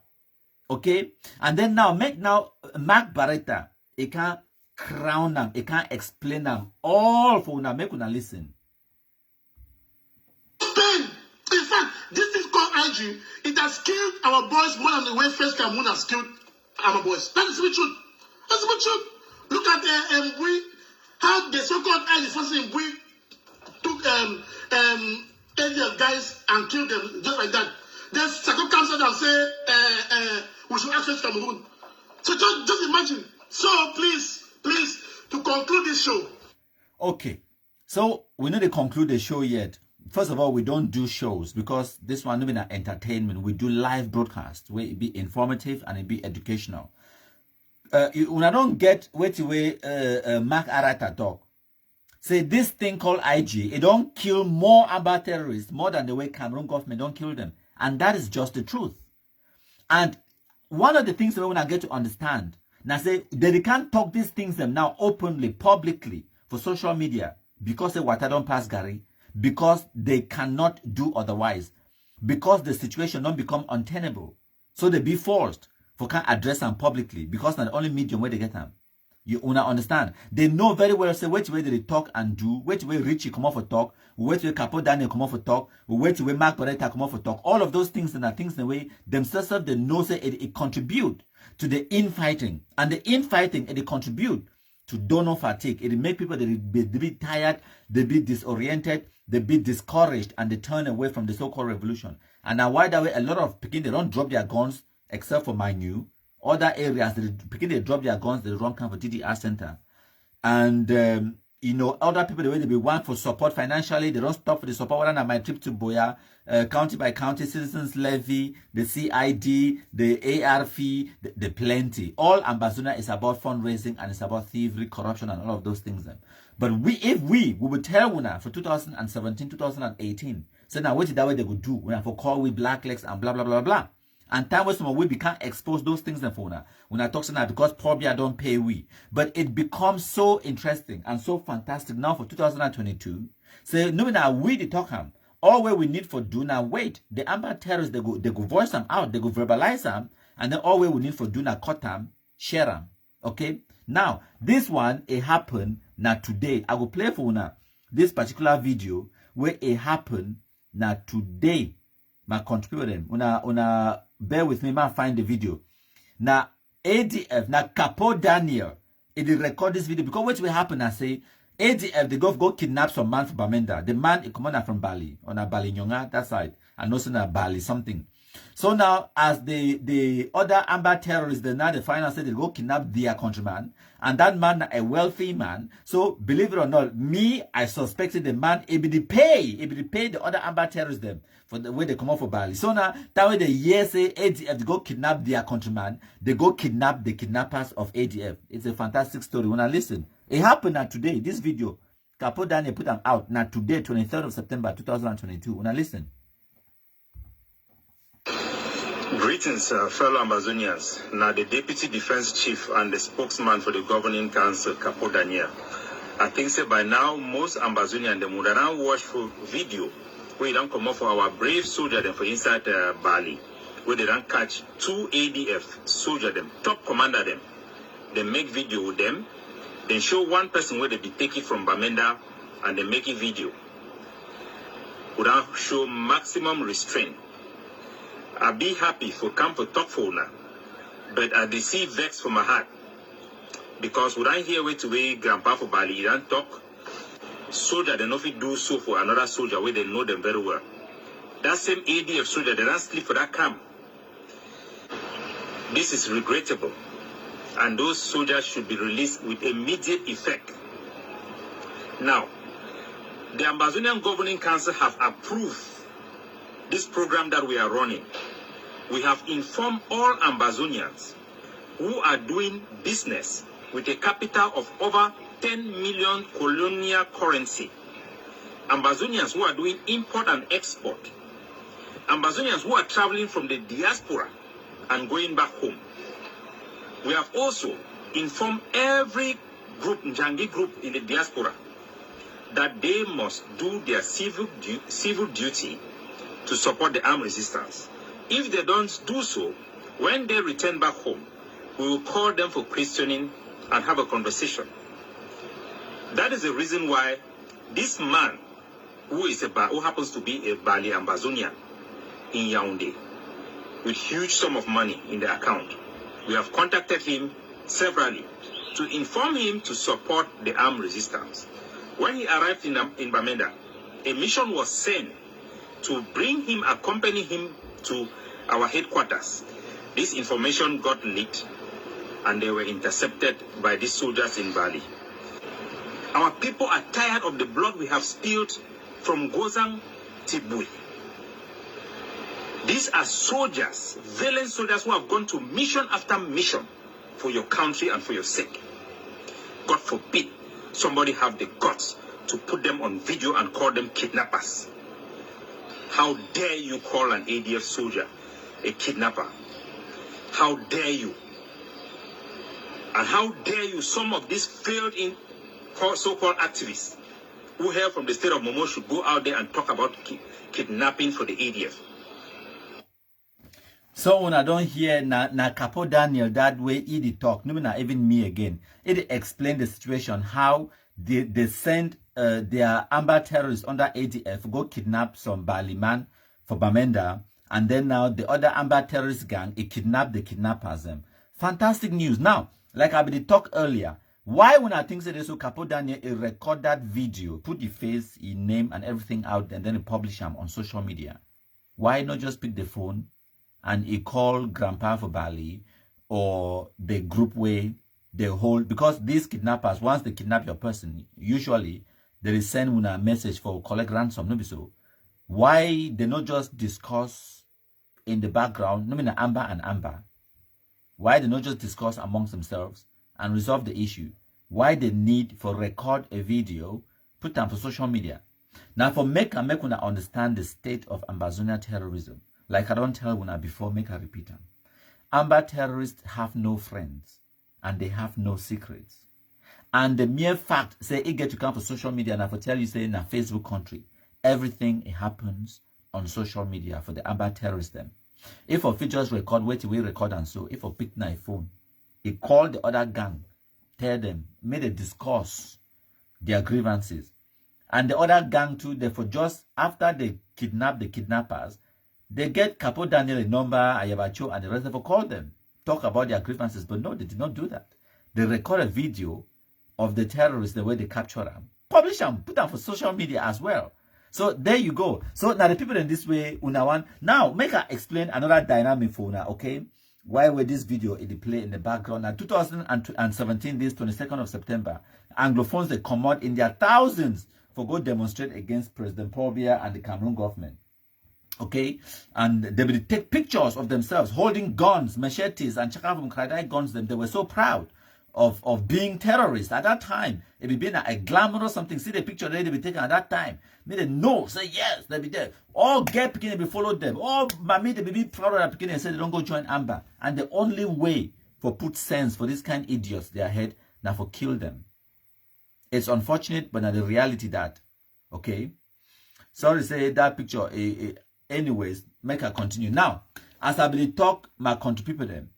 Okay, and then now Mark Barretta, he can't crown them, he can't explain them all for una make una listen. Spain, in fact, this is called IG. It has killed our boys more than the way First Cameroon has killed our boys. That is the truth. That's the truth. Look at how the so-called early forces in Bui took Indian guys and killed them just like that. Then Sako comes out and say we should access Cameroon. So just imagine. So please, to conclude this show. Okay. So we need to conclude the show yet. First of all, we don't do shows because this one not an entertainment. We do live broadcasts where it be informative and it be educational. When I don't get wait Mark Arata talk. Say this thing called IG, it don't kill more Amber terrorists more than the way Cameroon government don't kill them. And that is just the truth. And one of the things that we want to get to understand, now say they can't talk these things them now openly, publicly for social media because they water don't pass Gary, because they cannot do otherwise, because the situation don't become untenable. So they be forced for can't address them publicly because not the only medium where they get them. You wanna understand? They know very well say which way they talk and do, which way Richie come off for talk, which way Capo Daniel come off for talk, which way Mark Barretta come off for talk. All of those things and things in the way themselves they know say it contribute to the infighting. And the infighting it contribute to donor fatigue. It make people they be tired, they be disoriented, they be discouraged, and they turn away from the so-called revolution. And now why that way a lot of Pekin they don't drop their guns except for Manu. Other areas, they drop their guns, they run camp for DDR center. And, other people, the way they be want for support financially, they don't stop for the support. Whether my trip to Boya, county by county, citizens levy, the CID, the AR fee, the plenty. All Ambazonia is about fundraising and it's about thievery, corruption, and all of those things. But if we would tell Una for 2017, 2018, So now what is that way they could do? When I for call with blacklegs and blah blah blah blah. And time was some we can't expose those things for now. When I talk to now because probably I don't pay we. But it becomes so interesting and so fantastic now for 2022. So no now we the talk him. All where we need for do now wait. The Amber terrorists they go voice them out, they go verbalize them, and then all where we need for do now cut them, share them. Okay? Now, this one it happened now today. I will play for now this particular video where it happened now today. My contributor, una bear with me, man, find the video. Now, ADF, now Capo Daniel, it did record this video because what will happen, I say, ADF, they go kidnap some man from Bamenda. The man is commander from Bali, on a Bali Nyonga, that side, and also na Bali something. So now, as the other Amber terrorists, they final said they go kidnap their countryman, and that man a wealthy man. So believe it or not, me I suspected the man able to pay the other Amber terrorists them for the way they come out for Bali. So now that way the year say ADF they go kidnap their countryman, they go kidnap the kidnappers of ADF. It's a fantastic story. When I listen, it happened now today. This video, Capo Daniel put them out now today, 23rd of September 2022. When I listen. Greetings, fellow Ambazonians. Now, the Deputy Defense Chief and the spokesman for the Governing Council, Capo Daniel. I think say by now, most Ambazonians, they would have watched for video where they don't come up for our brave soldiers for inside Bali, where they don't catch 2 ADF soldiers, them, top commander them. They make video with them. Then show one person where they be taken from Bamenda and they make a video. Would have show maximum restraint. I be happy for come for talk for now, but I deceive vex for my heart because when I hear way to way grandpa for Bali, he don't talk. Soldier they not do so for another soldier where they know them very well. That same ADF soldier they don't sleep for that camp. This is regrettable, and those soldiers should be released with immediate effect. Now, the Ambazonian Governing Council have approved this program that we are running. We have informed all Ambazonians who are doing business with a capital of over 10 million colonial currency. Ambazonians who are doing import and export. Ambazonians who are traveling from the diaspora and going back home. We have also informed every group, Njangi group in the diaspora, that they must do their civil duty to support the armed resistance. If they don't do so, when they return back home, we will call them for questioning and have a conversation. That is the reason why this man, who happens to be a Bali Ambazonian in Yaoundé, with huge sum of money in the account, we have contacted him severally to inform him to support the armed resistance. When he arrived in Bamenda, a mission was sent to bring him, accompany him to our headquarters. This information got leaked and they were intercepted by these soldiers in Bali. Our people are tired of the blood we have spilled from Gozang to Bui. These are soldiers, valiant soldiers who have gone to mission after mission for your country and for your sake. God forbid somebody have the guts to put them on video and call them kidnappers. How dare you call an ADF soldier a kidnapper? How dare you? And how dare you, some of these failed in so-called activists who hail from the state of Momo should go out there and talk about kidnapping for the ADF. So when I don't hear na Capo Daniel that way he talk, no not even me again. It explain the situation how they send their Amber terrorists under ADF go kidnap some Bali man for Bamenda, and then now the other Amber terrorist gang it kidnap the kidnappers them. Fantastic news. Now, like I been talk earlier, why when I think that so Capo Daniel record that video, put the face, his name and everything out, and then publish them on social media? Why not just pick the phone and he call Grandpa for Bali or the group way they hold? Because these kidnappers, once they kidnap your person, usually they will send una a message for collect ransom. No be so. Why they not just discuss in the background? No mean Amber and Amber. Why they not just discuss amongst themselves and resolve the issue? Why they need for record a video, put them for social media? Now for make una understand the state of Ambazonia terrorism. Like I don't tell una before, make a repeat them. Amba terrorists have no friends and they have no secrets. And the mere fact, say it get to come for social media and I for tell you say in a Facebook country, everything it happens on social media for the Amba terrorists them. If a just record, wait till we record and so if a pick my phone, it called the other gang, tell them, made a discourse their grievances. And the other gang too, therefore just after they kidnap the kidnappers, they get Capo Daniel a number, Ayabacho, and the rest of them call them, talk about their grievances. But no, they did not do that. They record a video of the terrorists, the way they capture them, publish them, put them for social media as well. So there you go. So now the people in this way, una one. Now make her explain another dynamic for una, okay? Why were this video in the play in the background? Now 2017, this 22nd of September, Anglophones they come out in their thousands for go demonstrate against President Paul Biya and the Cameroon government. Okay, and they will take pictures of themselves holding guns, machetes, and Chakavum Kradai guns. They were so proud of being terrorists at that time. It would be a glamorous something. See the picture they be taken at that time. Me they know, say yes, they be there. All get beginning be followed them. All mommy they be proud of that beginning and say they don't go join Amba. And the only way for put sense for this kind of idiots their head now for kill them. It's unfortunate, but now the reality that okay. Sorry, say that picture. Anyways, make I continue. Now, as I will talk my country people them,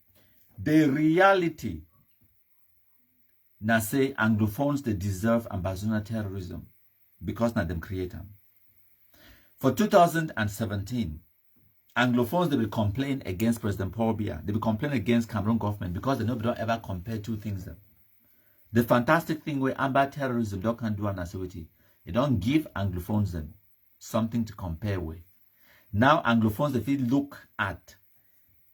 the reality now say Anglophones they deserve Ambazonia terrorism because now them create them. For 2017, Anglophones they will complain against President Paul Biya. They will complain against Cameroon government because they know they don't ever compare two things them. The fantastic thing where Amba terrorism don't can do an activity, they don't give Anglophones them something to compare with. Now Anglophones, if you look at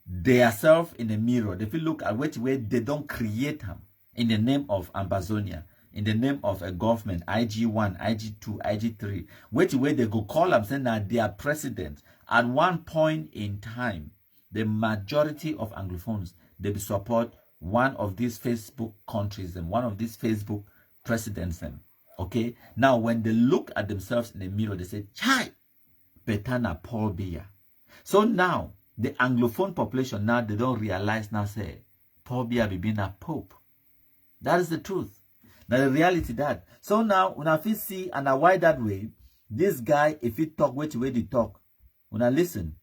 themselves in the mirror, if you look at which way they don't create them in the name of Ambazonia, in the name of a government, IG1, IG2, IG3, which way they go call them saying that they are president. At one point in time, the majority of Anglophones, they support one of these Facebook countries and one of these Facebook presidents. Okay? Now, when they look at themselves in the mirror, they say, Chai! Betana Paul Biya. So now, the Anglophone population, now they don't realize, now say, Paul Biya be being a pope. That is the truth. Now the reality that. So now, when I see and I why that way, this guy, if he talk, which way they talk, when I listen.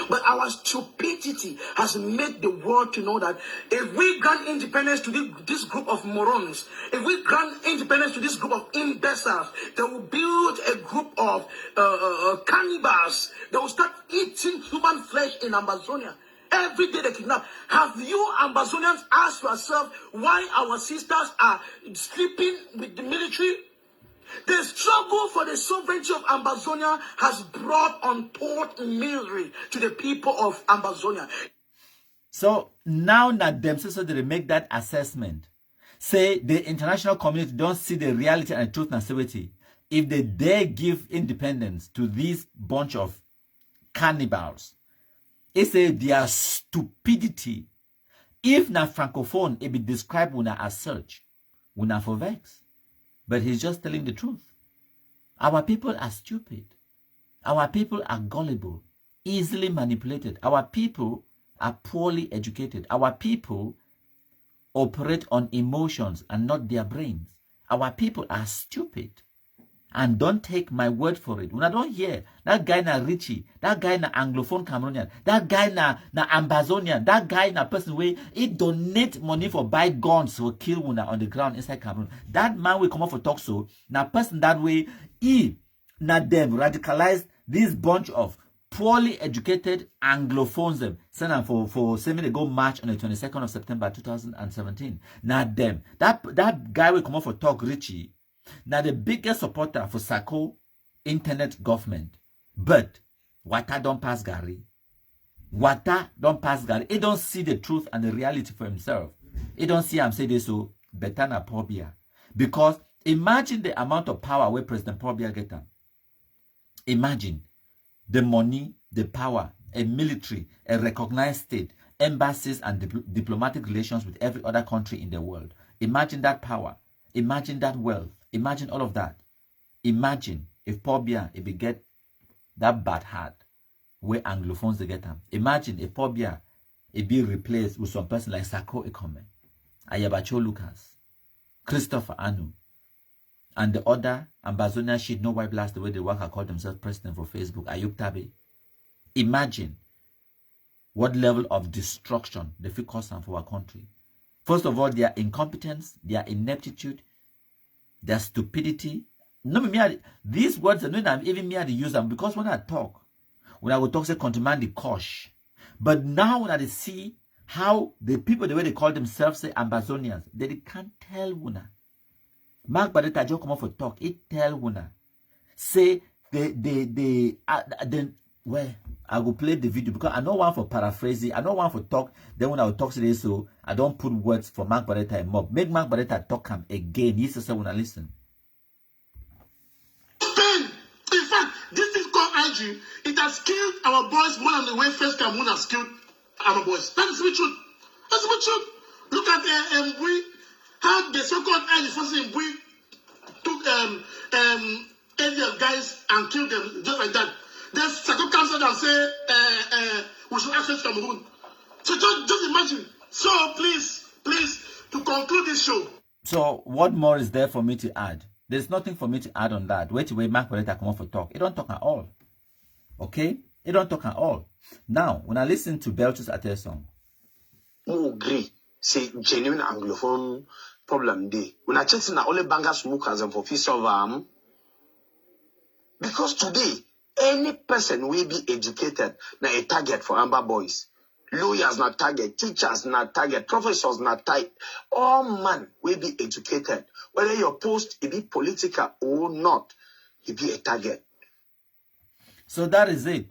But our stupidity has made the world to know that if we grant independence to this group of morons, if we grant independence to this group of imbeciles, they will build a group of cannibals. They will start eating human flesh in Ambazonia. Every day they kidnap. Have you Ambazonians asked yourself why our sisters are sleeping with the military? The struggle for the sovereignty of Ambazonia has brought untold misery to the people of Ambazonia. So now that themselves so they make that assessment, say the international community don't see the reality and the truth and sincerity. If they dare give independence to this bunch of cannibals, it's their stupidity. If na francophone, it be described una as such, una for vex. But he's just telling the truth. Our people are stupid. Our people are gullible, easily manipulated. Our people are poorly educated. Our people operate on emotions and not their brains. Our people are stupid. And don't take my word for it. When I don't hear that guy na Richie, that guy na Anglophone Cameroonian, that guy na Ambazonian, that guy na person where he donate money for buy guns for kill una on the ground inside Cameroon. That man will come up for talk so. Now person that way, he na them radicalized this bunch of poorly educated Anglophones them. Send them for say me they go march on the 22nd of September 2017. Now them. That guy will come up for talk Richie. Now the biggest supporter for Sako internet government. But Wata don't pass Gary. Wata don't pass Gary. He don't see the truth and the reality for himself. He don't see him say this so better na Paul Biya. Because imagine the amount of power where President Paul Biya get him. Imagine the money, the power, a military, a recognized state, embassies and diplomatic relations with every other country in the world. Imagine that power. Imagine that wealth. Imagine all of that. Imagine if Pobia if it get that bad heart where Anglophones they get them. Imagine if Pobia it be replaced with some person like Sako Ikome, Ayabacho Lucas, Christopher Anu, and the other Ambazonia shit no white blast the way they work call themselves president for Facebook, Ayuk Tabe. Imagine what level of destruction they feel cause for our country. First of all, their incompetence, their ineptitude, their stupidity. No, these words are not even me to use them because when I will talk, say contemand the kosh. But now when I see how the people, the way they call themselves, say Ambazonians, they can't tell Wuna. Mark Badeta just come up for talk. It tell Wuna. Say then well, I will play the video because I don't want for paraphrasing. I don't want for talk. Then when I will talk today, so I don't put words for Mark Badeta and mob. Make Mark Badeta talk him again. He says when I listen. Spain, in fact, this is called IG. It has killed our boys more than the way First Cameroon has killed our boys. That is the truth. That's the truth. Look at how the so-called IG forces in Bui took Indian guys and killed them just like that. Then Sako comes out and say we should access Cameroon. So just imagine. So please, to conclude this show. So what more is there for me to add? There's nothing for me to add on that. Wait till Mark Barretta come off for talk. It don't talk at all. Okay? It don't talk at all. Now, when I listen to Belchus Ate song, I agree. Say genuine Anglophone problem day. When I check na only banga smokers and for fees of because today any person will be educated na a target for Amber Boys. Lawyers not target, teachers not target, professors not target. All man will be educated. Whether your post it be political or not, it be a target. So that is it.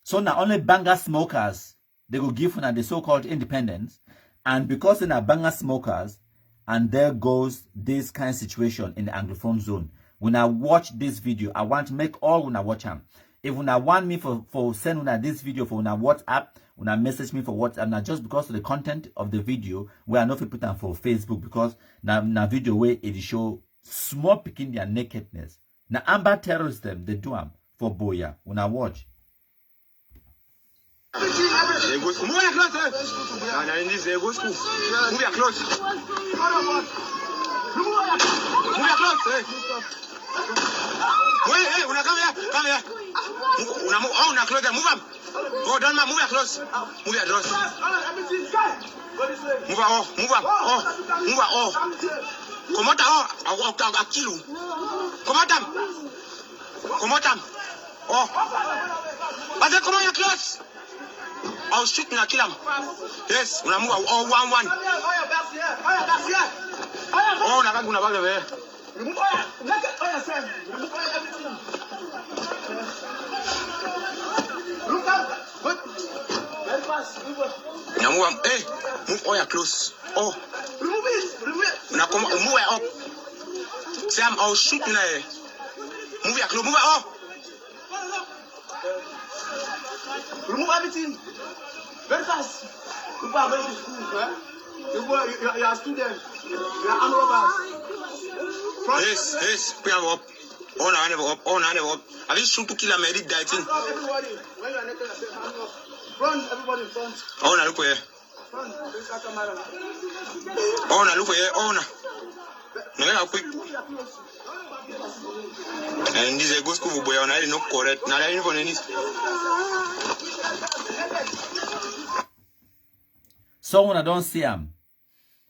So now only banger smokers they will give on the so-called independence, and because they are banger smokers, and there goes this kind of situation in the Anglophone zone. When I watch this video, I want to make all when I watch them. If when I want me for send this video for when I WhatsApp, when I message me for WhatsApp, not just because of the content of the video, where I know if you put them for Facebook because na video where it show small picking their nakedness. Now Amber Terrorism they do them for Boya when I watch. Hey, come here. Una close there, move up. Oh, don't move your close. Move your close. Move up. Come on, I'll kill you. Come on. Oh. But then come on, you're close. I'll shoot and I'll kill him. Yes, when I move, oh, 1-1. Oh, I'm going to back there. Now move, hey, move all your clothes. Oh, remove it. Now come, move it up. Sam, I'll shoot now. Move your clothes, move it up. Remove everything. Very fast. You are going to school, right? You are a student. You are armed robbers. Yes, we have up. On I never up. I just shoot to kill a medic dieting. Everybody, when you are naked, run, everybody in front. Oh, now look for you. Oh, now look for you. Oh, now. No, quick. And this is a good school boy, and I didn't know correct. Now I didn't know any. So when I don't see them,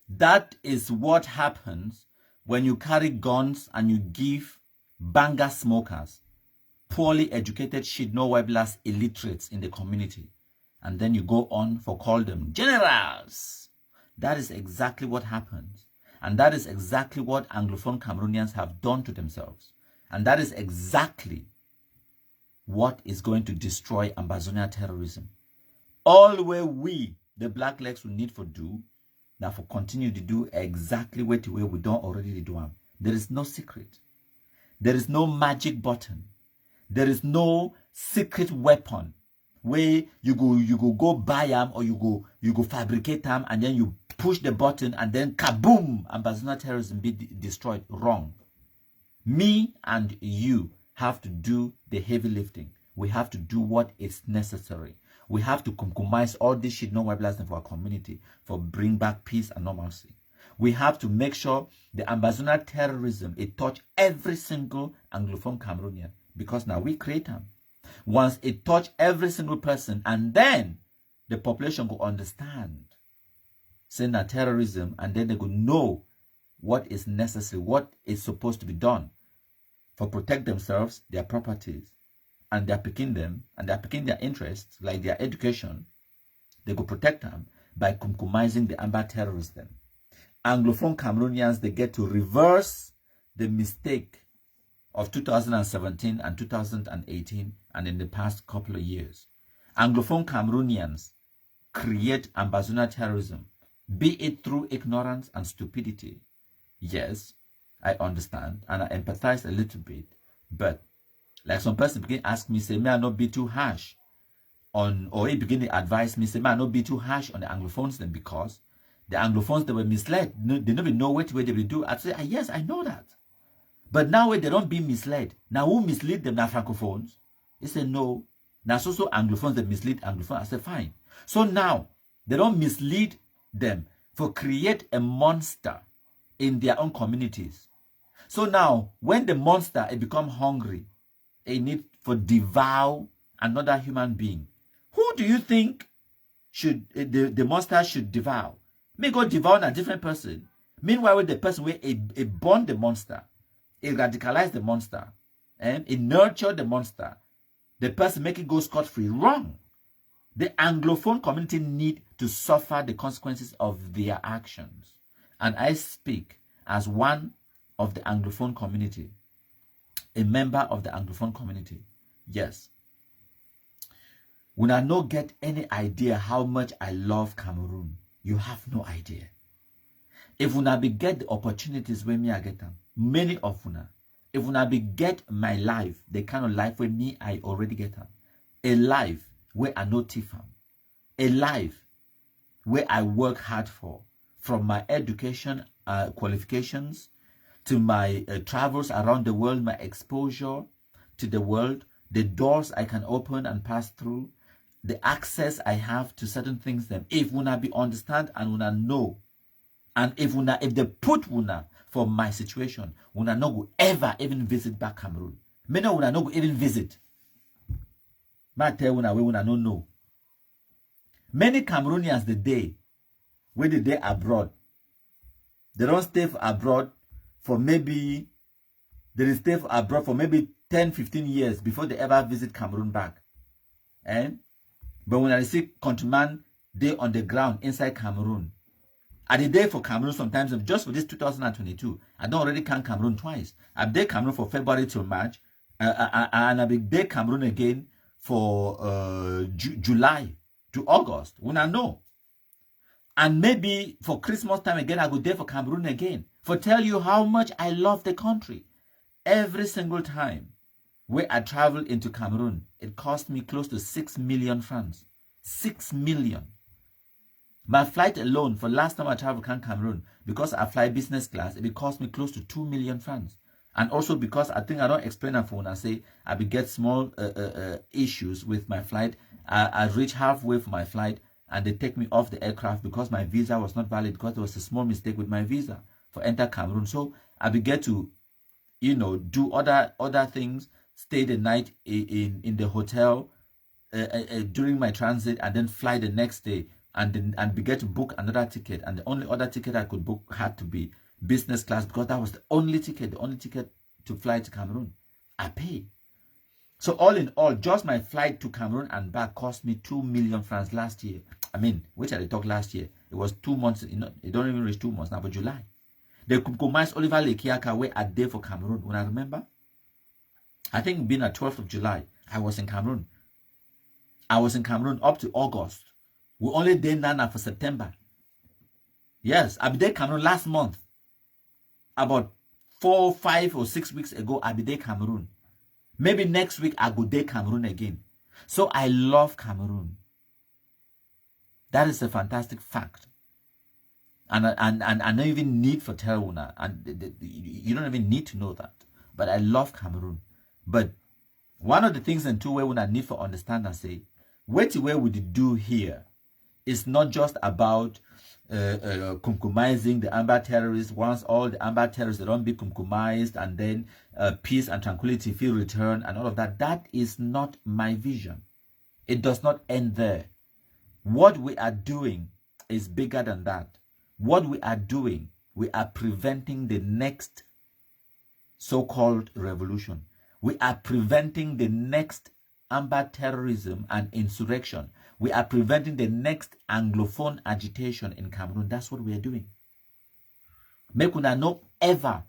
that is what happens when you carry guns and you give banger smokers, poorly educated shit, no weblas illiterates in the community, and then you go on for call them generals. That is exactly what happens, and that is exactly what Anglophone Cameroonians have done to themselves, and that is exactly what is going to destroy Ambazonia terrorism. All the way we, the black legs, will need for do now for continue to do exactly what the way we don't already do them. There is no secret. There is no magic button. There is no secret weapon where you go buy them or you go fabricate them and then you push the button and then kaboom, Ambazonia terrorism be destroyed. Wrong. Me and you have to do the heavy lifting. We have to do what is necessary. We have to compromise all this shit, no white blasting for our community, for bring back peace and normalcy. We have to make sure the Ambazonia terrorism, it touch every single Anglophone Cameroonian, because now we create them. Once it touch every single person, and then the population will understand saying that terrorism, and then they will know what is necessary, what is supposed to be done for protect themselves, their properties, and they're picking them, and they're picking their interests, like their education. They go protect them by compromising the Amba terrorists. Then Anglophone Cameroonians, they get to reverse the mistake of 2017 and 2018 and in the past couple of years. Anglophone Cameroonians create Ambazonia terrorism, be it through ignorance and stupidity. Yes, I understand and I empathize a little bit, but like some person begin ask me, say, may I not be too harsh on, or he begin to advise me, say, may I not be too harsh on the Anglophones then, because the Anglophones, they were misled. They never know what way they will do. I say, yes, I know that. But now they don't be misled. Now who mislead them? Now Francophones. They say, no. Now so Anglophones, they mislead Anglophones. I say, fine. So now, they don't mislead them for create a monster in their own communities. So now, when the monster it become hungry, it need for devour another human being. Who do you think should the monster should devour? May go devour a different person. Meanwhile, with the person where it born the monster, it radicalize the monster, and it nurture the monster, the person make it go scot-free. Wrong. The Anglophone community need to suffer the consequences of their actions. And I speak as one of the Anglophone community, a member of the Anglophone community. Yes. When I no get any idea how much I love Cameroon, you have no idea. If una be get the opportunities where me I get them, many of una, if una be get my life, the kind of life where me I already get them, a life where I no thief am, a life where I work hard for, from my education qualifications to my travels around the world, my exposure to the world, the doors I can open and pass through, the access I have to certain things. Them, if una be understand and una know, and if they put una for my situation, una no go ever even visit back Cameroon. Me no una no go even visit. Ma tell una we una no know. Many Cameroonians the day when they abroad, they don't stay abroad for maybe, they stay abroad for maybe 10, 15 years before they ever visit Cameroon back. But when I see countrymen, they on the ground inside Cameroon. At the day for Cameroon, sometimes just for this 2022, I don't already count Cameroon twice. I've done Cameroon for February till March, and I've been Cameroon again for July to August, when I know. And maybe for Christmas time again, I go there for Cameroon again. For tell you how much I love the country. Every single time where I travel into Cameroon, it cost me close to 6 million francs. 6 million. My flight alone, for last time I traveled to Cameroon, because I fly business class, it cost me close to 2 million francs. And also because I think I don't explain that for when I say I be get small issues with my flight. I reach halfway for my flight and they take me off the aircraft because my visa was not valid, because there was a small mistake with my visa for enter Cameroon. So I began to, do other things, stay the night in the hotel during my transit, and then fly the next day and began to book another ticket. And the only other ticket I could book had to be business class, because that was the only ticket to fly to Cameroon. I pay. So all in all, just my flight to Cameroon and back cost me 2 million francs last year. I mean, which I talked last year. It was 2 months. It don't even reach 2 months now, but July. They could compromise Oliver Lekiaka where a day for Cameroon. When I remember, I think being at 12th of July, I was in Cameroon. I was in Cameroon up to August. We only did Nana for September. Yes, I did Cameroon last month. About 4, 5 or 6 weeks ago, I did Cameroon. Maybe next week I go there Cameroon again. So I love Cameroon. That is a fantastic fact. And I don't even need for tell una, and you don't even need to know that. but I love Cameroon. But one of the things and two way when I need to understand and say, what would you do here is not just about compromising the Amber terrorists. Once all the Amber terrorists don't be compromised, and then peace and tranquility feel return and all of that. That is not my vision. It does not end there. What we are doing is bigger than that. What we are doing, we are preventing the next so-called revolution. We are preventing the next Amber terrorism and insurrection. We are preventing the next Anglophone agitation in Cameroon. That's what we are doing. Make una no ever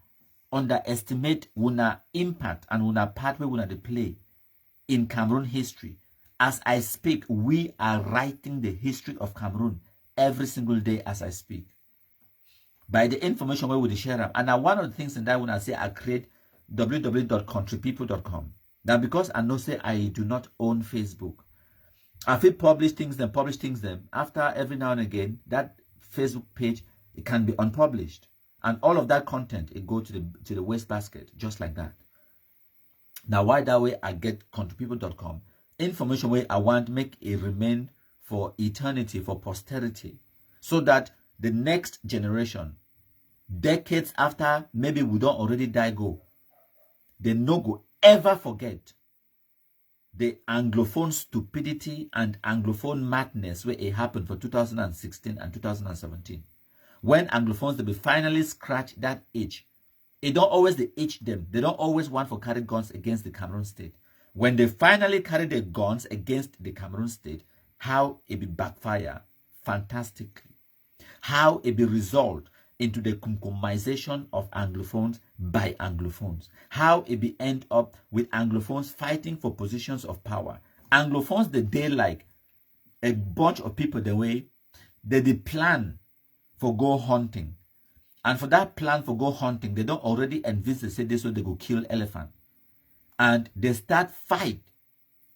underestimate una impact and una pathway una de play in Cameroon history. As I speak, we are writing the history of Cameroon every single day as I speak. By the information we will share them. And now one of the things in that when I say I create www.countrypeople.com. Now because I know say I do not own Facebook, I feel publish things them. After every now and again, that Facebook page, it can be unpublished. And all of that content, it go to the wastebasket, just like that. Now why that way I get countrypeople.com. Information where I want make it remain for eternity, for posterity, so that the next generation, decades after maybe we don't already die go, they no go ever forget the Anglophone stupidity and Anglophone madness where it happened for 2016 and 2017. When Anglophones they be finally scratch that itch. It don't always they itch them. They don't always want for carry guns against the Cameroon state. When they finally carry their guns against the Cameroon state, how it be backfire fantastically. How it be resolved into the compromisation of Anglophones by Anglophones. How it be end up with Anglophones fighting for positions of power. Anglophones, they like a bunch of people the way they plan for go hunting. And for that plan for go hunting, they don't already envisage say this way they go kill elephant. And they start fight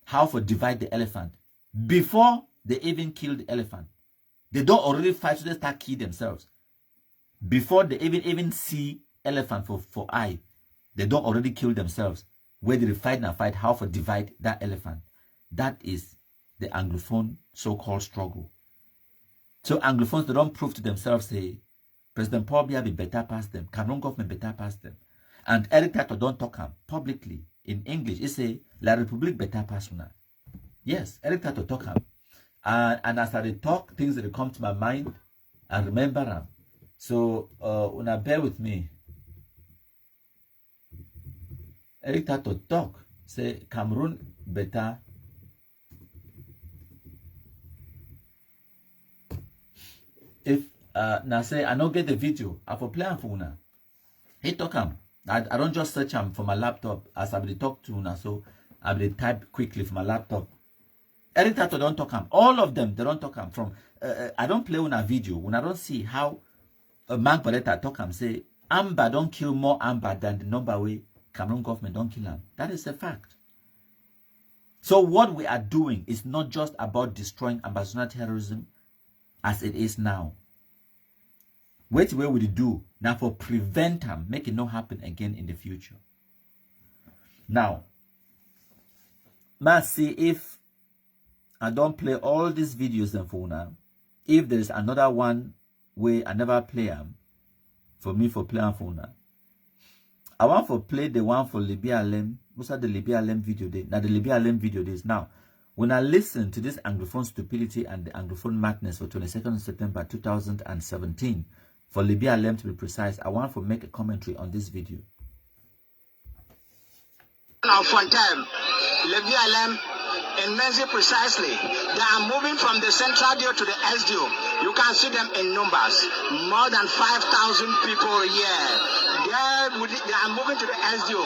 how for divide the elephant. Before they even kill the elephant. They don't already fight, so they start kill themselves. Before they even see elephant for eye, they don't already kill themselves. Where they fight and fight how for divide that elephant. That is the Anglophone so-called struggle. So Anglophones, they don't prove to themselves, say, President Paul Biya be better past them, Cameroon government better past them. And Eric Tato don't talk him publicly in English. He say, La République better past una. Yes, Eric Tato talk him. And as I talk, things that come to my mind, I remember them. So, una bear with me. Eric Tato talk, say Cameroon better. If now say I don't get the video, I for play for una. He talk him. I don't just search him for my laptop as I will talk to una, so I will type quickly for my laptop. Eric Tato don't talk him. All of them, they don't talk him. From I don't play una video when I don't see how a man Paletta talk him say Amber don't kill more Amber than the number way Cameroon government don't kill him. That is a fact. So what we are doing is not just about destroying Ambazonia terrorism as it is now. What will we do now for prevent them, make it not happen again in the future? Now, let's see if I don't play all these videos and for now. If there is another one where I never play them, for me for play for now. I want to play the one for Libya Lem. What's that the Libya Lem video day? Now the Libya Lem video days. Now, when I listen to this Anglophone stupidity and the Anglophone madness for 22nd September 2017, for Libya Lem to be precise, I want to make a commentary on this video. Now, Fontaine, Libya Lem, in Menzi precisely, they are moving from the central deal to the SDO. You can see them in numbers, more than 5,000 people a year. They are moving to the SDO,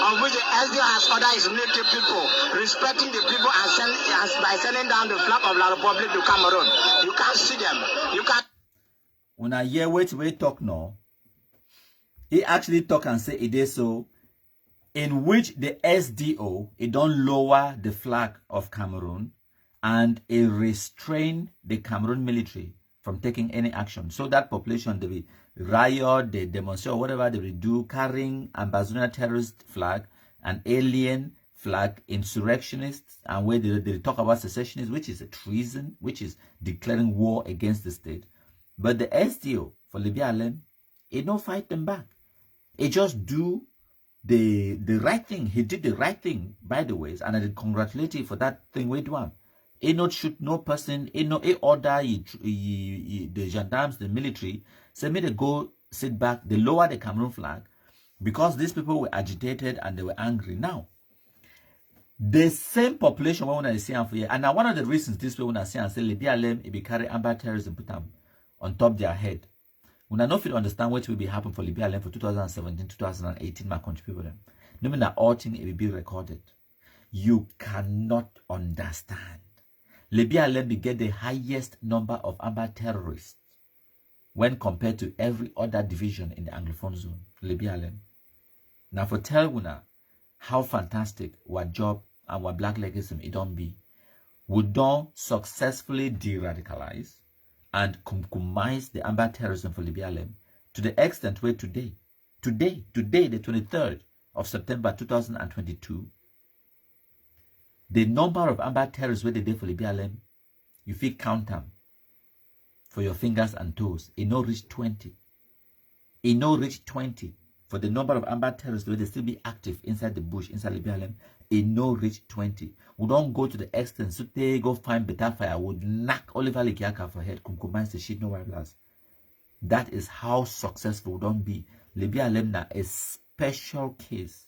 of which the SDO has ordered its military people, respecting the people and by sending down the flag of La Republique to Cameroon. You can't see them. You can. When I hear wait talk now, he actually talk and say it is so, in which the SDO, it don't lower the flag of Cameroon and it restrain the Cameroon military from taking any action. So that population, riot, they demonstrate, or whatever they will do, carrying Ambazonia terrorist flag, an alien flag, insurrectionists, and where they talk about secessionists, which is a treason, which is declaring war against the state. But the SDO for Libya Alem, it don't fight them back. It just do the right thing. He did the right thing, by the way, and I congratulate you for that thing we do. It not shoot no person. It no order the gendarmes, the military. Say me they go sit back. They lower the Cameroon flag because these people were agitated and they were angry. Now, the same population when I see for here, and now one of the reasons this way when I see and say Libya Alem it be carry amber terrorism put them on top their head. When I know if you understand what will be happen for Libya Alem for 2017, 2018, my country people them. No mean that all thing it will be recorded. You cannot understand. Libya Alem will get the highest number of amber terrorists when compared to every other division in the Anglophone zone. Libya Alem. Now for tell Una how fantastic what job and what black legacy it don't be. We don't successfully de-radicalize and compromise the amber terrorism for Libya Alem to the extent where today, the 23rd of September 2022, the number of amber terrorists where they did for Libya Alem, you feel count them for your fingers and toes. It no reach 20. It no reach 20 for the number of amber terrorists where they still be active inside the bush, inside Libya Alem. It no reach 20. We don't go to the extent so they go find better firewood, knock Oliver Likiaka for head, compromise the shit, no wireless. That is how successful we don't be. Libya Alem na a special case.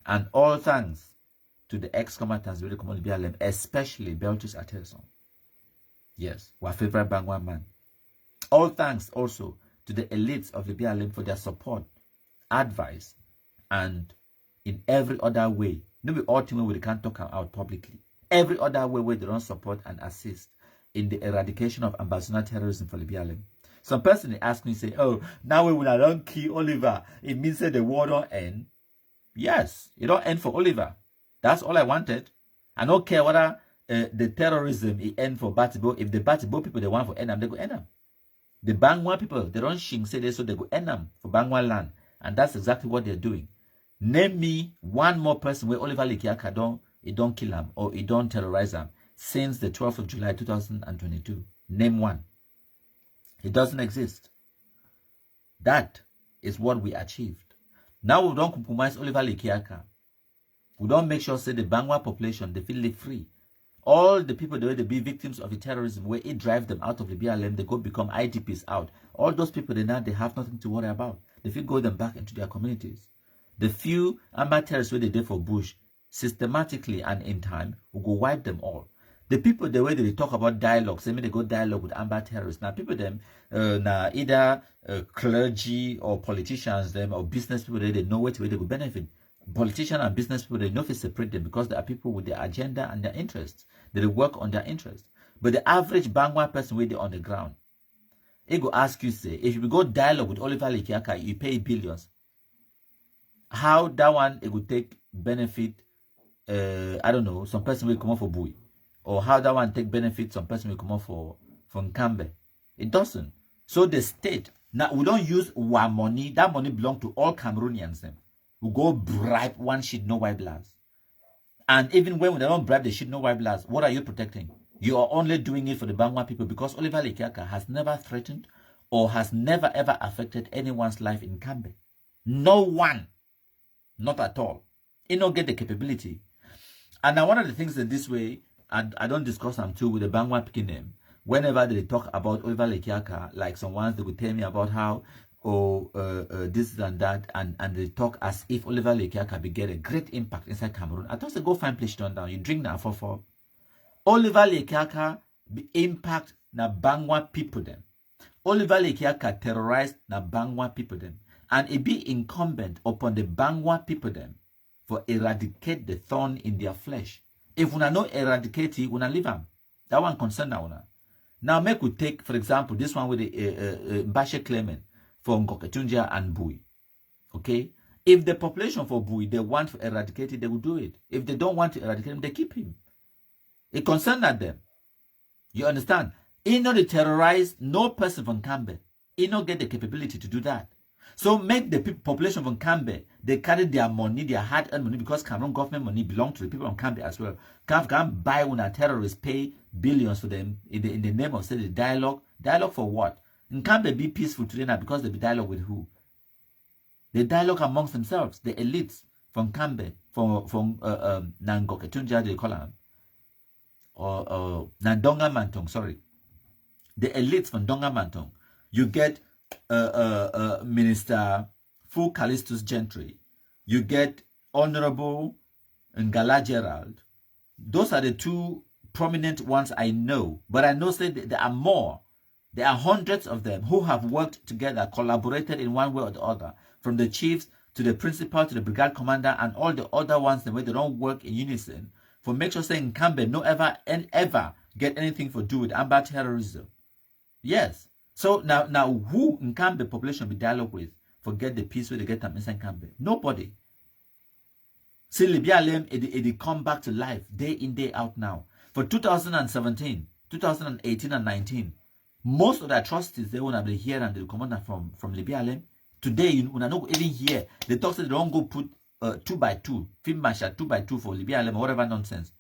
And all thanks to the ex-combatants with the common Libya Alem, especially Beltus Aterson. Yes, our favorite Bangwa man. All thanks also to the elites of Libya Alem for their support, advice, and in every other way. No be all thing we can't talk out publicly. Every other way where they don't support and assist in the eradication of Ambazonia terrorism for Libya Alem. Some person ask me, say, oh, now we will not kill Oliver. It means that the war don't end. Yes, it don't end for Oliver. That's all I wanted. I don't care whether the terrorism it end for Batibo. If the Batibo people they want for Enam, they go Enam. The Bangwa people, they don't shing say this, so they go Enam for Bangwa land. And that's exactly what they're doing. Name me one more person where Oliver Likiaka don't kill him or he don't terrorize him since the 12th of July 2022. Name one. It doesn't exist. That is what we achieved. Now we don't compromise Oliver Likiaka. We don't make sure say the Bangwa population they feel live free. All the people they be victims of the terrorism where it drive them out of Libya Alem, they go become IDPs out. All those people they have nothing to worry about. They feel go them back into their communities. The few amber terrorists where they did for Bush, systematically and in time, will go wipe them all. The people, the way they talk about dialogue, say they go dialogue with amber terrorists. Now people them, either clergy or politicians them or business people, they know where they go benefit. Politicians and business people, they know if they separate them because they are people with their agenda and their interests. They work on their interests. But the average Bangwa person where they on the ground, he go ask you, say, if you go dialogue with Oliver Likiaka, you pay billions. How that one it would take benefit, I don't know, some person will come off for Bui. Or how that one take benefit, some person will come off from Kambe. It doesn't. So the state, now we don't use our money, that money belongs to all Cameroonians. Them. We go bribe one shit, no white bloods. And even when they don't bribe the shit, no white bloods, what are you protecting? You are only doing it for the Bangwa people because Oliver Likiaka has never threatened or has never ever affected anyone's life in Kambe. No one. Not at all. He don't get the capability. And now one of the things that this way, I don't discuss them too with the Bangwa picking them. Whenever they talk about Oliver Likiaka, like some ones they would tell me about how this and that, and they talk as if Oliver Likiaka will get a great impact inside Cameroon. I thought they go find place down. You drink now for Oliver Likiaka be impact na Bangwa people them. Oliver Likiaka terrorized na Bangwa people them. And it be incumbent upon the Bangwa people them for eradicate the thorn in their flesh. If we not eradicate it, we not leave them. That one concern now. Now make we take, for example, this one with the Mbashe Clement for Nkoketunja and Bui. Okay? If the population for Bui, they want to eradicate it, they will do it. If they don't want to eradicate him, they keep him. It concerns them. You understand? He not terrorize no person from Kambe. He not get the capability to do that. So make the population from Cambe, they carry their money, their hard-earned money, because Cameroon government money belong to the people on Cambe as well. Can buy when a terrorist pay billions for them in the name of say the dialogue. Dialogue for what? In Cambe be peaceful today now because they be dialogue with who? They dialogue amongst themselves, the elites from Cambe, from Nangoke Tunja they call them, or Nandonga Mantong, sorry. The elites from Donga Mantong. You get Minister Fu Callistus Gentry. You get Honorable Ngala Gerald. Those are the two prominent ones I know. But I know that there are more. There are hundreds of them who have worked together, collaborated in one way or the other. From the chiefs to the principal to the brigade commander and all the other ones, the way they don't work in unison. For make sure saying Cambe no ever get anything to do with Amber terrorism. Yes. So now who in Cambe population we dialogue with forget the peace where they get them inside Cambe? Nobody. See Libya Lem it come back to life day in, day out now. For 2017, 2018 and 19, most of the atrocities they want to be here and they come on from Libya Lem. Today, you not even here. They talk that they don't go put 2x2, film marshal 2x2 for Libya Lem or whatever nonsense.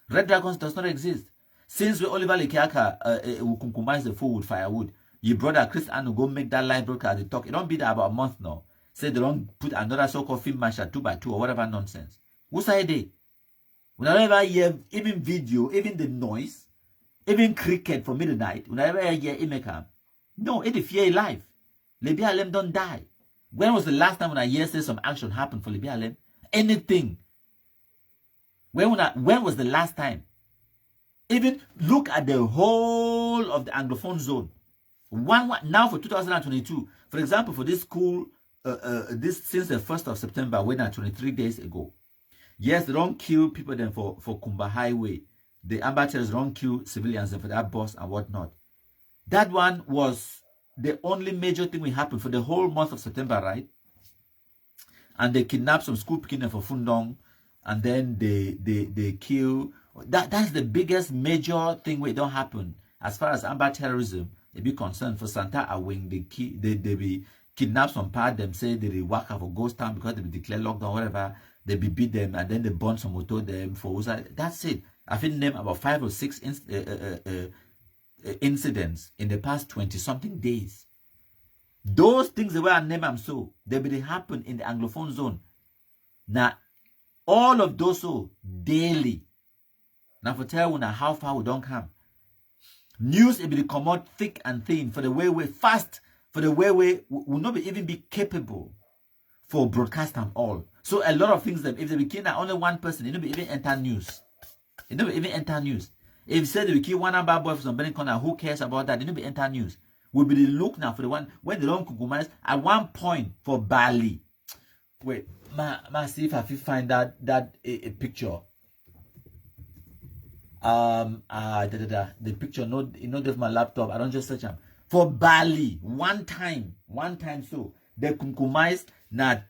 Red Dragons does not exist. Since we Oliver Lekiaka will compromise the food with firewood, your brother Chris Anu go make that live broadcast. They talk. It don't be there about a month now. Say they don't put another so-called film marshal 2x2 or whatever nonsense. Who say they? We never hear even video, even the noise, even cricket from midnight. We never hear Imekam. No, it is fear life. Libya Lem don't die. When was the last time when I hear say some action happened for Libya Lem? Anything. When was the last time? Even look at the whole of the Anglophone zone. One now for 2022, for example, for this school, this since the 1st of September, when 23 days ago. Yes, they don't kill people then for Kumba Highway. The ambassadors don't kill civilians then for that bus and whatnot. That one was the only major thing we happened for the whole month of September, right? And they kidnapped some school picking for Fundong, and then they kill. That's the biggest major thing we don't happen as far as Amber terrorism. They be concerned for Santa Awing. They be kidnap some part them, say they work for ghost town because they be declare lockdown, whatever. They be beat them and then they burn some motor them for that's it. I think name about 5 or 6 incidents in the past 20-something days. Those things the way I name them so they be happen in the Anglophone zone. Now all of those so daily. Now for tell you now how far we don't come. News it will come out thick and thin for the way we fast, for the way we will not even be capable for broadcast and all. So a lot of things that if they became only one person, it don't even enter news. It don't even enter news. If you say they will kill one Amber boy for some Benin corner, who cares about that? It don't be enter news. Will be the look now for the one when they don't compromise at one point for Bali. Wait, see if I find that a picture. The picture not of my laptop. I don't just search them for Bali one time so they compromise now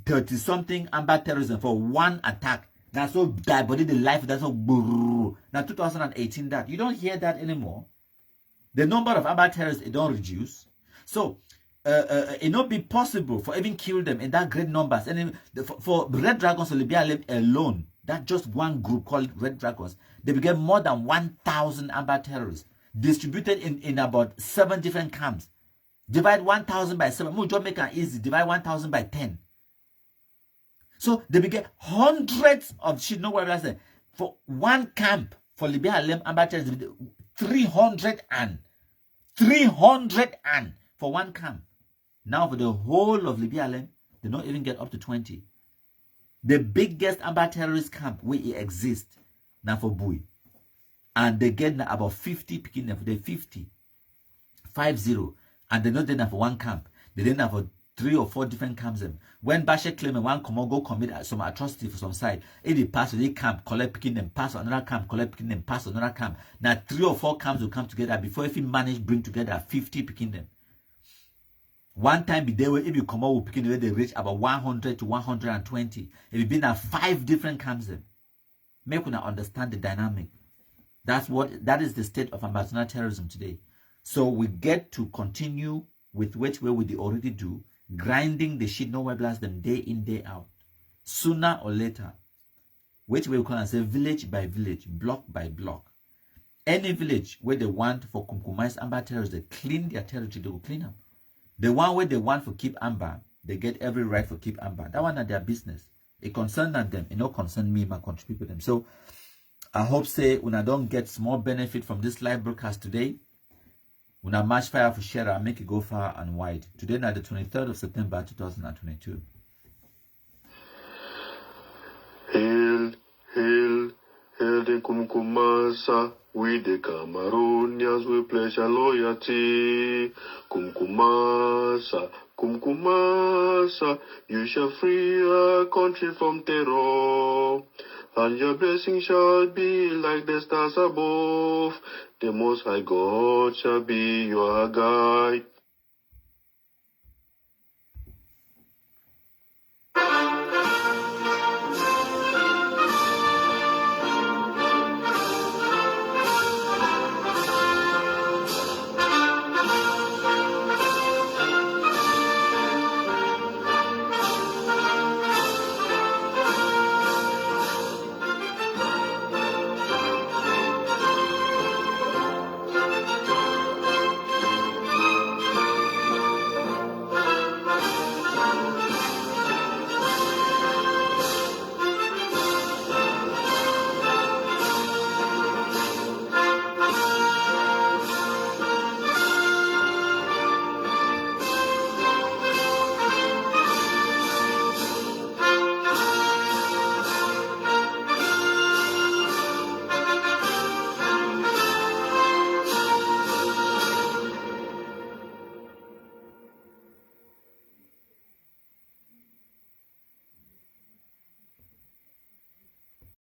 30-something Amber terrorism for one attack. That's so bad, but the life that's so now 2018 that you don't hear that anymore. The number of Amber terrorists it don't reduce. So it not be possible for even kill them in that great numbers. And for Red Dragons or Libya alone, that just one group called Red Dragons, they began more than 1,000 Amber terrorists distributed in about 7 different camps. Divide 1,000 by 7. More job make it easy. Divide 1,000 by 10. So they began hundreds of shit. No what I say. For one camp for Libya Amber terrorists, 300 for one camp. Now for the whole of Libya, they don't even get up to 20. The biggest Amber terrorist camp where it exists now for Bui. And they get now about 50 picking them for the 50. And they're not there for one camp. They then have 3 or 4 different camps. When Bashir claim one go commit some atrocity for some side, it pass to the camp, collect picking them, pass to another camp, collect picking them, pass to another camp. Now 3 or 4 camps will come together before if you manage bring together 50 picking them. One time be there where if you come out with picking them, they reach about 100 to 120. If you been at 5 different camps, make you understand the dynamic. That is the state of Ambazonia terrorism today. So we get to continue with which way would they already do, grinding the shit, no way blast them day in, day out. Sooner or later, which way we can say village by village, block by block. Any village where they want for compromise Amber terrorists, they clean their territory, they will clean them. The one where they want for keep Amber, they get every right for keep Amber. That one is their business. It concerns them. It not concern me, my country people them. So I hope say when I don't get small benefit from this live broadcast today, when I match fire for share, I make it go far and wide. Today now the 23rd of September 2022. Hail, hail, hail the Kumkumasa. We the Cameroonians, we pledge our loyalty. Kumkumasa, Kumkumasa, you shall free our country from terror. And your blessing shall be like the stars above. The Most High God shall be your guide.